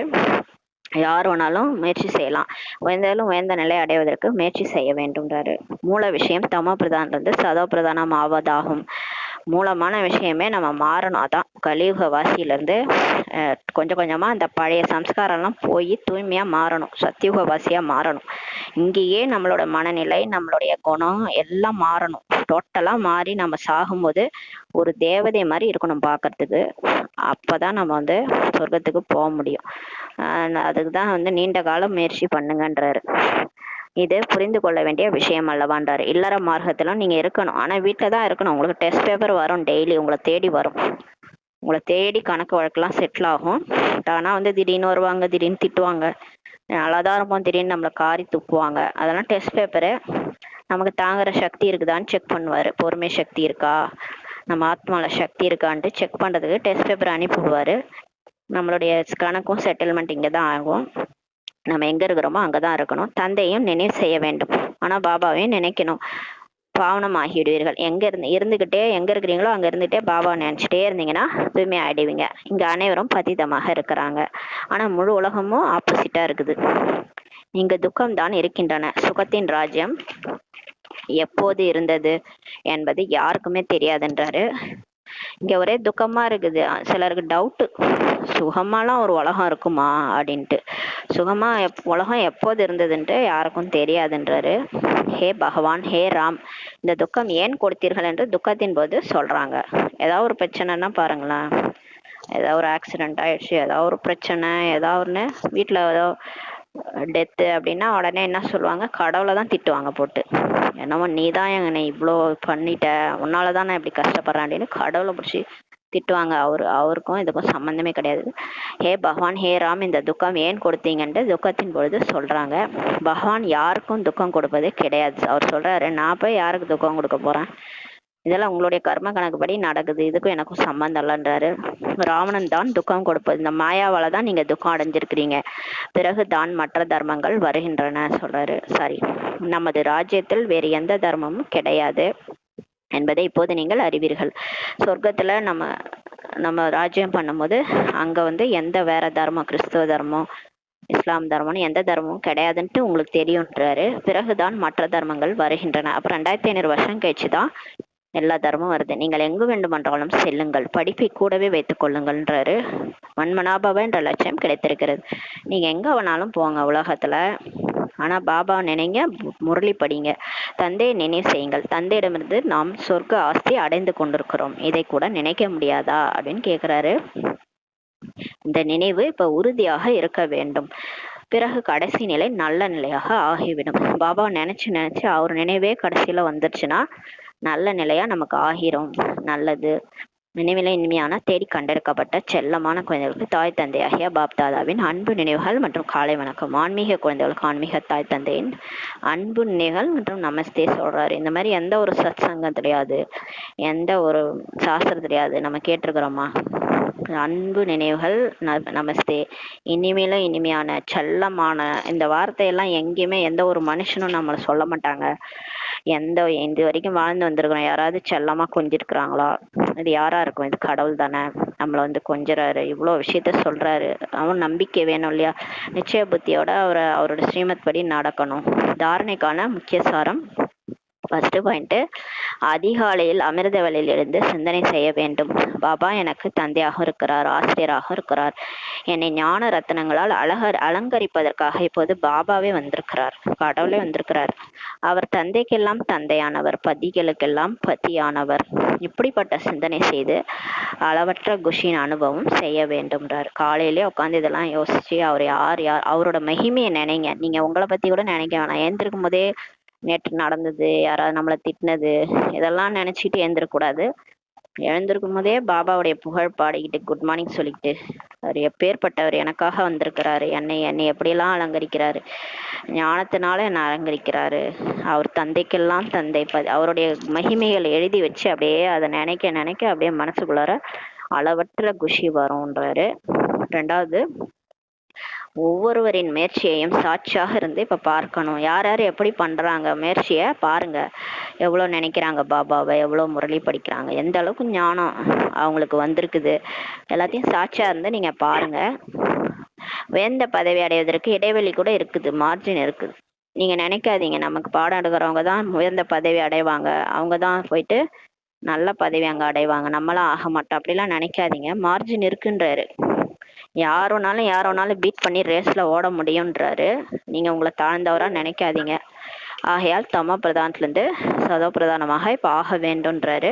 யார் வேணாலும் முயற்சி செய்யலாம். உயர்ந்தாலும் உயர்ந்த நிலை அடைவதற்கு முயற்சி செய்ய வேண்டும்ன்றாரு. மூல விஷயம் தமோ பிரதானிலிருந்து சதோ பிரதானம் ஆவதாகும். மூலமான விஷயமே நம்ம மாறணும். அதான் கலியுக வாசியிலேருந்து கொஞ்சம் கொஞ்சமாக அந்த பழைய சம்ஸ்காரம்லாம் போய் தூய்மையாக மாறணும், சத்தியுக வாசியாக மாறணும். இங்கேயே நம்மளோட மனநிலை, நம்மளுடைய குணம் எல்லாம் மாறணும். டோட்டலாக மாறி நம்ம சாகும்போது ஒரு தேவதை மாதிரி இருக்கணும் பார்க்கறதுக்கு. அப்பதான் நம்ம வந்து சொர்க்கத்துக்கு போக முடியும். அதுக்கு தான் வந்து நீண்ட காலம் முயற்சி பண்ணுங்கன்றாரு. இது புரிந்து கொள்ள வேண்டிய விஷயம் அல்லவான்றாரு. இல்லற மார்க்கத்திலும் நீங்க இருக்கணும், ஆனா வீட்டில் தான் இருக்கணும். உங்களுக்கு டெஸ்ட் பேப்பர் வரும், டெய்லி உங்களை தேடி வரும். உங்களை தேடி கணக்கு வழக்கெல்லாம் செட்டில் ஆகும். ஆனால் வந்து திடீர்னு வருவாங்க, திடீர்னு திட்டுவாங்க, நல்லாதான் இருப்போம், திடீர்னு நம்மளை காரி துப்புவாங்க. அதெல்லாம் டெஸ்ட் பேப்பரு. நமக்கு தாங்குற சக்தி இருக்குதான்னு செக் பண்ணுவார். பொறுமை சக்தி இருக்கா, நம்ம ஆத்மாவில் சக்தி இருக்கான்ட்டு செக் பண்ணுறதுக்கு டெஸ்ட் பேப்பர் அனுப்பிவிடுவார். நம்மளுடைய கணக்கும் செட்டில்மெண்ட் இங்கே தான் ஆகும். நம்ம எங்கே இருக்கிறோமோ அங்கே தான் இருக்கணும். தந்தையும் நினைவு செய்ய வேண்டும், ஆனால் பாபாவையும் நினைக்கணும். பாவனம் ஆகிவிடுவீர்கள். இருந்துக்கிட்டே எங்கே இருக்கிறீங்களோ அங்கே இருந்துகிட்டே பாபா நினச்சிட்டே இருந்தீங்கன்னா தூய்மை ஆகிடுவீங்க. இங்கே அனைவரும் பதிதமாக இருக்கிறாங்க, ஆனால் முழு உலகமும் ஆப்போசிட்டாக இருக்குது. இங்கு துக்கம் தான் இருக்கின்றன. சுகத்தின் ராஜ்யம் எப்போது இருந்தது என்பது யாருக்குமே தெரியாதுன்றாரு. இங்க ஒரே துக்கமா இருக்குது. சிலருக்கு டவுட்டு, சுகமாலாம் ஒரு உலகம் இருக்குமா அப்படின்ட்டு. சுகமா உலகம் எப்போது இருந்ததுன்ட்டு யாருக்கும் தெரியாதுன்றாரு. ஹே பகவான், ஹே ராம், இந்த துக்கம் ஏன் கொடுத்தீர்கள் என்று துக்கத்தின் போது சொல்றாங்க. ஏதாவது ஒரு பிரச்சனைன்னா பாருங்களேன், ஏதாவது ஒரு ஆக்சிடென்ட் ஆயிடுச்சு, ஏதாவது ஒரு பிரச்சனை, ஏதாவது ஒன்று வீட்டில் ஏதோ டெத்து அப்படின்னா உடனே என்ன சொல்லுவாங்க, கடவுளை தான் திட்டுவாங்க போட்டு. என்னமோ நீ தான் என்னை இவ்வளோ பண்ணிட்ட, உன்னால தான் நான் இப்படி கஷ்டப்படுறேன் அப்படின்னு கடவுளை பிடிச்சி திட்டுவாங்க. அவருக்கும் இதுக்கும் சம்மந்தமே கிடையாது. ஹே பகவான், ஹே ராம், இந்த துக்கம் ஏன் கொடுத்தீங்கன்ட்டு துக்கத்தின் பொழுது சொல்றாங்க. பகவான் யாருக்கும் துக்கம் கொடுப்பது கிடையாது. அவர் சொல்றாரு, நான் போய் யாருக்கு துக்கம் கொடுக்க போறேன், இதெல்லாம் உங்களுடைய கர்ம கணக்குப்படி நடக்குது, இதுக்கும் எனக்கும் சம்பந்தம் இல்லைன்றாரு. ராவணன் தான் துக்கம் கொடுப்பது, இந்த மாயாவால தான் நீங்க துக்கம் அடைஞ்சிருக்கிறீங்க, பிறகு தான் மற்ற தர்மங்கள் வருகின்றன சொல்றாரு. சரி, நமது ராஜ்யத்தில் வேறு எந்த தர்மமும் கிடையாது என்பதை இப்போது நீங்கள் அறிவீர்கள். சொர்க்கத்துல நம்ம ராஜ்யம் பண்ணும்போது அங்க வந்து எந்த வேற தர்மம், கிறிஸ்துவ தர்மம், இஸ்லாம் தர்மம்னு எந்த தர்மமும் கிடையாதுன்ட்டு உங்களுக்கு தெரியும்ன்றாரு. பிறகுதான் மற்ற தர்மங்கள் வருகின்றன. அப்புறம் 2500 வருஷம் கழிச்சு தான் எல்லா தர்மம் வருது. நீங்கள் எங்கு வேண்டுமென்றாலும் செல்லுங்கள், படிப்பை கூடவே வைத்துக் கொள்ளுங்கள்ன்றாரு. மன்மனாபவ என்ற லட்சியம் கிடைத்திருக்கிறது. நீங்க எங்க வேணாலும் போங்க உலகத்துல, ஆனா பாபா நினைங்க, முரளி படிங்க, தந்தையை நினைவு செய்யுங்கள். தந்தையிடமிருந்து நாம் சொர்க்க ஆஸ்தி அடைந்து கொண்டிருக்கிறோம், இதை கூட நினைக்க முடியாதா அப்படின்னு கேக்குறாரு. இந்த நினைவு இப்ப உறுதியாக இருக்க வேண்டும், பிறகு கடைசி நிலை நல்ல நிலையாக ஆகிவிடும். பாபா நினைச்சு அவர் நினைவே கடைசியில வந்துருச்சுன்னா நல்ல நிலையா நமக்கு ஆகிரும். நல்லது. நினைவில இனிமையான தேடி கண்டெடுக்கப்பட்ட செல்லமான குழந்தைகளுக்கு தாய் தந்தையாகிய பாப்தாதாவின் அன்பு நினைவுகள் மற்றும் காலை வணக்கம். ஆன்மீக குழந்தைகளுக்கு ஆன்மீக தாய் தந்தையின் அன்பு நினைவுகள் மற்றும் நமஸ்தே சொல்றாரு. இந்த மாதிரி எந்த ஒரு சத் சங்கம் தெரியாது, எந்த ஒரு சாஸ்திரம் தெரியாது, நம்ம கேட்டிருக்கிறோமா? அன்பு நினைவுகள், நமஸ்தே. இனிமேல இனிமையான செல்லமான இந்த வார்த்தையெல்லாம் எங்கேயுமே எந்த ஒரு மனுஷனும் நம்மளை சொல்ல மாட்டாங்க. இது வரைக்கும் வாழ்ந்து வந்திருக்கிறோம், யாராவது செல்லமா கொஞ்சிருக்கிறாங்களா? இது யாரா இருக்கும்? இது கடவுள் தானே நம்மளை வந்து கொஞ்சறாரு, இவ்வளவு விஷயத்த சொல்றாரு. அவன் நம்பிக்கை வேணும் இல்லையா? நிச்சய புத்தியோட அவரோட ஸ்ரீமத் படி நடக்கணும். தாரணைக்கான முக்கிய சாரம், ஃபர்ஸ்ட் பாயிண்ட், அதிகாலையில் அமிர்த வேளையில் எழுந்து சிந்தனை செய்ய வேண்டும். பாபா எனக்கு தந்தையாக இருக்கிறார், ஆசிரியராக இருக்கிறார், என்னை ஞான ரத்னங்களால் அலங்கரிப்பதற்காக இப்போது பாபாவே வந்திருக்கிறார், கடவுளே வந்திருக்கிறார். அவர் தந்தைக்கெல்லாம் தந்தையானவர், பதிகளுக்கெல்லாம் பதியானவர். இப்படிப்பட்ட சிந்தனை செய்து அளவற்ற குஷியின் அனுபவம் செய்ய வேண்டும்ன்றார். காலையிலே உட்காந்து இதெல்லாம் யோசிச்சு அவர் யார் அவரோட மகிமையை நினைங்க. நீங்க உங்களை பத்தி கூட நினைக்க வேணாம். எழுந்திருக்கும் போதே நேற்று நடந்தது, யாராவது நம்மளை திட்டினது, இதெல்லாம் நினைச்சிட்டு எழுந்திருக்கூடாது. எழுந்திருக்கும் போதே பாபாவுடைய புகழ் பாடிக்கிட்டு குட் மார்னிங் சொல்லிக்கிட்டு, அவர் எப்பேற்பட்டவர், எனக்காக வந்திருக்கிறாரு, என்னை எப்படியெல்லாம் அலங்கரிக்கிறாரு, ஞானத்தினால என்னை அலங்கரிக்கிறாரு, அவர் தந்தைக்கெல்லாம் தந்தை, அவருடைய மகிமைகள் எழுதி வச்சு அப்படியே அதை நினைக்க நினைக்க அப்படியே மனசுக்குள்ளார அளவற்ற குஷி வரும்ன்றாரு. ரெண்டாவது, ஒவ்வொருவரின் முயற்சியையும் சாட்சியாக இருந்து இப்ப பார்க்கணும். யார் யார் எப்படி பண்றாங்க முயற்சியை பாருங்க, எவ்வளவு நினைக்கிறாங்க பாபாவை, எவ்வளவு முரளி படிக்கிறாங்க, எந்த அளவுக்கு ஞானம் அவங்களுக்கு வந்திருக்குது, எல்லாத்தையும் சாட்சியா இருந்து நீங்க பாருங்க. உயர்ந்த பதவி அடைவதற்கு இடைவெளி கூட இருக்குது, மார்ஜின் இருக்குது. நீங்க நினைக்காதீங்க நமக்கு பாடம் எடுக்கிறவங்க தான் உயர்ந்த பதவி அடைவாங்க, அவங்க தான் போயிட்டு நல்ல பதவி அங்கே அடைவாங்க, நம்மளாம் ஆக மாட்டோம் அப்படிலாம் நினைக்காதீங்க. மார்ஜின் இருக்குன்றாரு. யாரோனாலும் பீட் பண்ணி ரேஸ்ல ஓட முடியும்ன்றாரு. நீங்க உங்களை தாழ்ந்தவரா நினைக்காதீங்க. ஆகையால் தமோ பிரதானத்திலிருந்து சதோ பிரதானமாக இப்ப ஆக வேண்டும்ன்றாரு.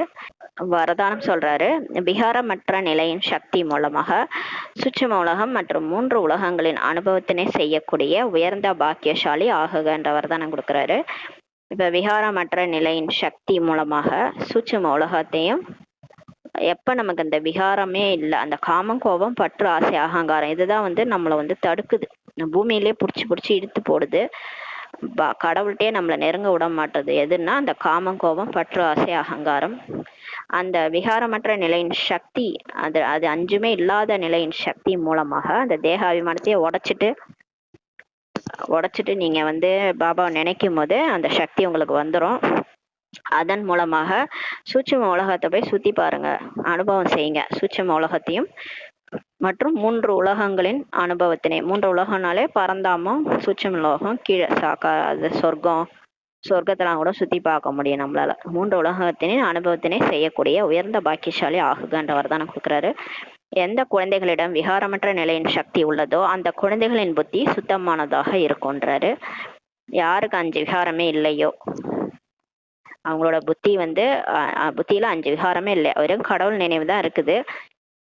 வரதானம் சொல்றாரு. விகாரமற்ற நிலையின் சக்தி மூலமாக சுட்சும உலகம் மற்றும் 3 உலகங்களின் அனுபவத்தினை செய்யக்கூடிய உயர்ந்த பாக்கியசாலி ஆகுக என்ற வரதானம் கொடுக்கிறாரு. இப்ப விகாரமற்ற நிலையின் சக்தி மூலமாக சூட்சும உலகத்தையும், எப்ப நமக்கு அந்த விகாரமே இல்லை, அந்த காமம் கோபம் பற்று ஆசை அகங்காரம் இதுதான் நம்மளை தடுக்குது, பூமியிலே புடிச்சு இழுத்து போடுது, கடவுள்கிட்டயே நம்மளை நெருங்க விட மாட்டது. எதுன்னா அந்த காமம் கோபம் பற்று ஆசை அகங்காரம். அந்த விகாரமற்ற நிலையின் சக்தி, அது 5மே இல்லாத நிலையின் சக்தி மூலமாக அந்த தேக அபிமானத்தையே உடைச்சிட்டு நீங்க பாபாவை நினைக்கும் போது அந்த சக்தி உங்களுக்கு வந்துடும். அதன் மூலமாக சூட்சும உலகத்தை போய் சுத்தி பாருங்க, அனுபவம் செய்யுங்க. சூட்சும உலகத்தையும் மற்றும் 3 உலகங்களின் அனுபவத்தினை, 3 உலகம்னாலே பரந்தாமம், சூட்சும உலகம், கீழே அது சொர்க்கத்தெல்லாம் கூட சுத்தி பார்க்க முடியும் நம்மளால. 3 உலகத்தினின் அனுபவத்தினை செய்யக்கூடிய உயர்ந்த பாக்கியசாலி ஆகுகன்ற வரதானம் கொடுக்குறாரு. எந்த குழந்தைகளிடம் விகாரமற்ற நிலையின் சக்தி உள்ளதோ அந்த குழந்தைகளின் புத்தி சுத்தமானதாக இருக்கும்ன்றாரு. யாருக்கு 5 விகாரமே இல்லையோ, அவங்களோட புத்தியில 5 விகாரமே இல்லை, வெறும் கடவுள் நினைவு தான் இருக்குது,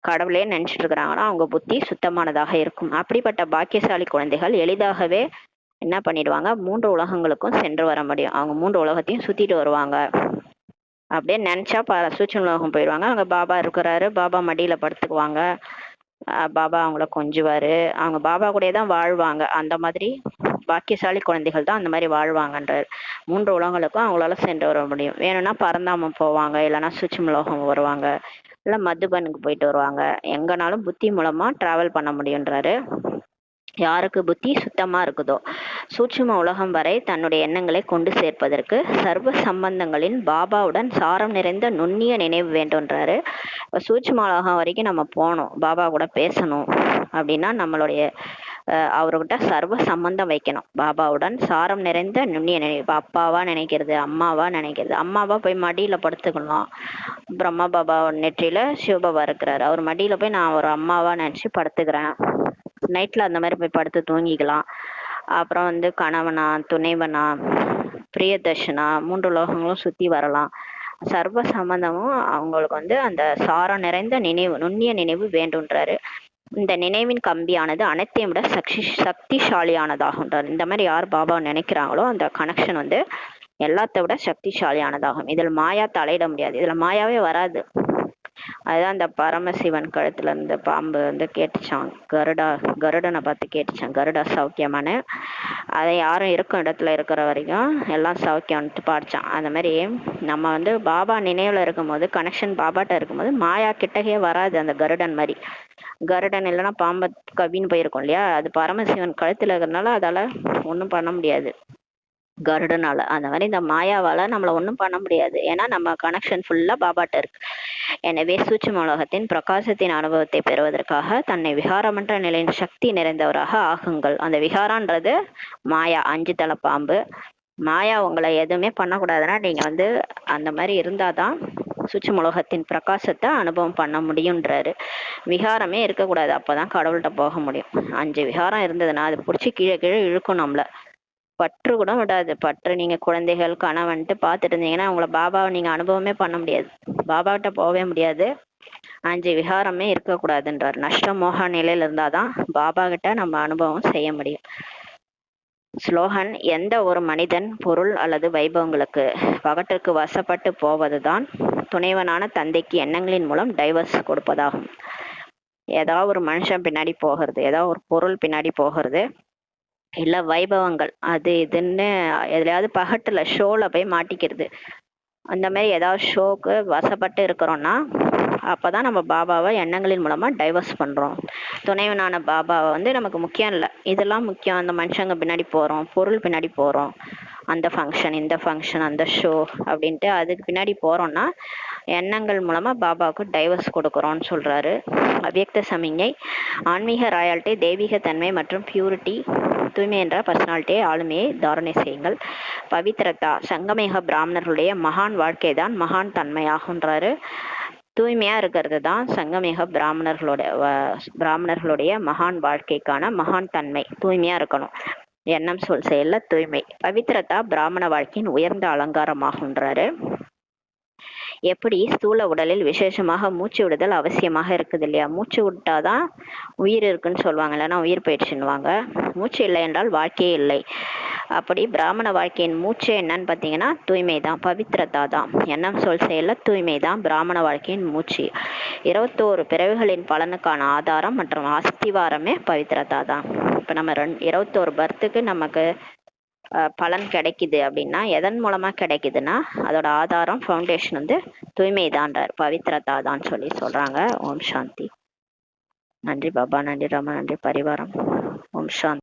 கடவுளே நினைச்சிட்டு இருக்கிறாங்கன்னா அவங்க புத்தி சுத்தமானதாக இருக்கும். அப்படிப்பட்ட பாக்கியசாலி குழந்தைகள் எளிதாகவே என்ன பண்ணிடுவாங்க, 3 உலகங்களுக்கும் சென்று வர முடியும். அவங்க 3 உலகத்தையும் சுத்திட்டு வருவாங்க. அப்படியே நினைச்சா சூட்சும உலகம் போயிடுவாங்க. அங்க பாபா இருக்கிறாரு, பாபா மடியில படுத்துக்குவாங்க, பாபா அவங்கள கொஞ்சுவாரு, அவங்க பாபா கூடயே தான் வாழ்வாங்க. அந்த மாதிரி பாக்கியசாலி குழந்தைகள் தான் அந்த மாதிரி வாழ்வாங்கன்றார். 3 உலகங்களுக்கும் அவங்களால சென்று வர முடியும். வேணும்னா பரந்தாமம் போவாங்க, இல்லைன்னா சூட்சும உலகம் வருவாங்க, இல்லை மதுபனுக்கு போயிட்டு வருவாங்க. எங்கனாலும் புத்தி மூலமா டிராவல் பண்ண முடியுன்றாரு. யாருக்கு புத்தி சுத்தமா இருக்குதோ சூட்சும உலகம் வரை தன்னுடைய எண்ணங்களை கொண்டு சேர்ப்பதற்கு சர்வ சம்பந்தங்களின் பாபாவுடன் சாரம் நிறைந்த நுண்ணிய நினைவு வேண்டும்ன்றாரு. சூட்சும உலகம் வரைக்கும் நம்ம போகணும், பாபா கூட பேசணும் அப்படின்னா நம்மளுடைய அவர்கிட்ட சர்வ சம்பந்தம் வைக்கணும். பாபாவுடன் சாரம் நிறைந்த நுண்ணிய நினைவு, அப்பாவா நினைக்கிறது, அம்மாவா நினைக்கிறது. அம்மாவா போய் மடியில படுத்துக்கலாம், பிரம்மா பாபா நெற்றியில சிவபாபா இருக்கிறாரு, அவர் மடியில போய் நான் ஒரு அம்மாவா நினைச்சு படுத்துக்கிறேன். நைட்ல அந்த மாதிரி போய் படுத்து தூங்கிக்கலாம். அப்புறம் கணவனா, துணைவனா, பிரியதர்ஷனா 3 உலகங்களும் சுத்தி வரலாம். சர்வ சம்பந்தமும் அவங்களுக்கு அந்த சாரம் நிறைந்த நினைவு, நுண்ணிய நினைவு வேண்டும்ன்றாரு. இந்த நினைவின் கம்பியானது அனைத்தையும் விட சக்திசாலியானதாகுன்றார். இந்த மாதிரி யார் பாபா நினைக்கிறாங்களோ அந்த கனெக்ஷன் எல்லாத்த விட சக்திசாலியானதாகும். இதில் மாயா தலையிட முடியாது, இதுல மாயாவே வராது. அதுதான் அந்த பரமசிவன் கழுத்துல இருந்த பாம்பு கேட்டுச்சான், கருடனை பார்த்து கேட்டுச்சான், கருடா சௌக்கியமான. அதை யாரும் இருக்கும் இடத்துல இருக்கிற வரைக்கும் எல்லாம் சௌக்கியம்ட்டு பாடிச்சான். அந்த மாதிரி நம்ம பாபா நினைவுல இருக்கும்போது, கனெக்ஷன் பாபாட்ட இருக்கும்போது மாயா கிட்டகையே வராது. அந்த கருடன் மாதிரி, கருடன் இல்லைன்னா பாம்பை கவின்னு போயிருக்கும் இல்லையா, அது பரமசிவன் கழுத்துல இருக்கிறதுனால அதால ஒன்றும் பண்ண முடியாது கருடனால. அந்த மாதிரி இந்த மாயாவால நம்மள ஒன்றும் பண்ண முடியாது, ஏன்னா நம்ம கனெக்ஷன் ஃபுல்லா பாபாட்ட இருக்கு. எனவே சூட்சும உலகத்தின் பிரகாசத்தின் அனுபவத்தை பெறுவதற்காக தன்னை விகாரமற்ற நிலையின் சக்தி நிறைந்தவராக ஆகுங்கள். அந்த விகாரான்றது மாயா, 5 தலை பாம்பு. மாயா உங்களை எதுவுமே பண்ணக்கூடாதுன்னா நீங்க அந்த மாதிரி இருந்தாதான் சூட்சும உலகத்தின் பிரகாசத்தை அனுபவம் பண்ண முடியும்ன்றாரு. விகாரமே இருக்கக்கூடாது, அப்பதான் கடவுள்கிட்ட போக முடியும். 5 விகாரம் இருந்ததுன்னா அது பிடிச்சி கீழே கீழே இழுக்கும் நம்மள. பற்று கூட விடாது. பற்று நீங்க குழந்தைகள் கணவன்ட்டு பார்த்துட்டு இருந்தீங்கன்னா உங்களை பாபாவை நீங்க அனுபவமே பண்ண முடியாது, பாபாகிட்ட போகவே முடியாது. 5 விகாரமே இருக்கக்கூடாதுன்றார். நஷ்ட மோக நிலையில இருந்தாதான் பாபா கிட்ட நம்ம அனுபவம் செய்ய முடியும். ஸ்லோகன்: எந்த ஒரு மனிதன் பொருள் அல்லது வைபவங்களுக்கு பகட்டிற்கு வசப்பட்டு போவதுதான் துணைவனான தந்தைக்கு எண்ணங்களின் மூலம் டைவர்ஸ் கொடுப்பதாகும். ஏதாவது ஒரு மனுஷன் பின்னாடி போகிறது, ஏதாவது ஒரு பொருள் பின்னாடி போகிறது, இல்ல வைபவங்கள் அது இதுன்னு எதுலையாவது பகட்டுல ஷோல போய் மாட்டிக்கிறது, அந்த மாதிரி ஏதாவது ஷோக்கு வசப்பட்டு இருக்கிறோம்னா அப்பதான் நம்ம பாபாவை எண்ணங்களின் மூலமா டைவர்ஸ் பண்றோம். துணைவனான பாபாவை நமக்கு முக்கியம் இல்லை, இதெல்லாம் முக்கியம். அந்த மனுஷங்க பின்னாடி போறோம், பொருள் பின்னாடி போறோம், அந்த ஃபங்க்ஷன் இந்த ஃபங்க்ஷன் அந்த ஷோ அப்படின்ட்டு அதுக்கு பின்னாடி போறோம்னா எண்ணங்கள் மூலமா பாபாவுக்கு டைவர்ஸ் கொடுக்குறோம்னு சொல்றாரு. அவ்யக்த சமிஞை: ஆன்மீக ராயல்டி தெய்வீக தன்மை மற்றும் பியூரிட்டி தூய்மை என்ற பர்சனாலிட்டியை ஆளுமையை தாரணை செய்யுங்கள். பவித்ரதா சங்கமேக பிராமணர்களுடைய மகான் வாழ்க்கை தான் மகான் தன்மையாகுன்றாரு. தூய்மையா இருக்கிறது தான் சங்கமேக பிராமணர்களுடைய மகான் வாழ்க்கைக்கான மகான் தன்மை. தூய்மையா இருக்கணும். எண்ணம் சொல் செயல்ல தூய்மை. பவித்ரதா பிராமண வாழ்க்கையின் உயர்ந்த அலங்காரமாகுன்றாரு. எப்படி ஸ்தூல உடலில் விசேஷமாக மூச்சு விடுதல் அவசியமாக இருக்குது இல்லையா? மூச்சு விட்டாதான் உயிர் இருக்குன்னு சொல்லுவாங்க, இல்லைன்னா உயிர் போயிடுச்சுன்னுவாங்க. மூச்சு இல்லை என்றால் வாழ்க்கையே இல்லை. அப்படி பிராமண வாழ்க்கையின் மூச்சு என்னன்னு பார்த்தீங்கன்னா தூய்மை தான், பவித்ரதா தான். எண்ணம் சொல் செயல்ல தூய்மை தான் பிராமண வாழ்க்கையின் மூச்சு. 21 பிறவிகளின் பலனுக்கான ஆதாரம் மற்றும் அஸ்திவாரமே பவித்ரதா தான். இப்போ நம்ம 21 பர்த்துக்கு நமக்கு பலன் கிடைக்குது அப்படின்னா எதன் மூலமா கிடைக்குதுன்னா அதோட ஆதாரம் ஃபவுண்டேஷன் வந்து தூய்மை தான்றார், பவித்ரதா தான் சொல்றாங்க. ஓம் சாந்தி. நன்றி பாபா, நன்றி ராமா, நன்றி பரிவாரம். ஓம் சாந்தி.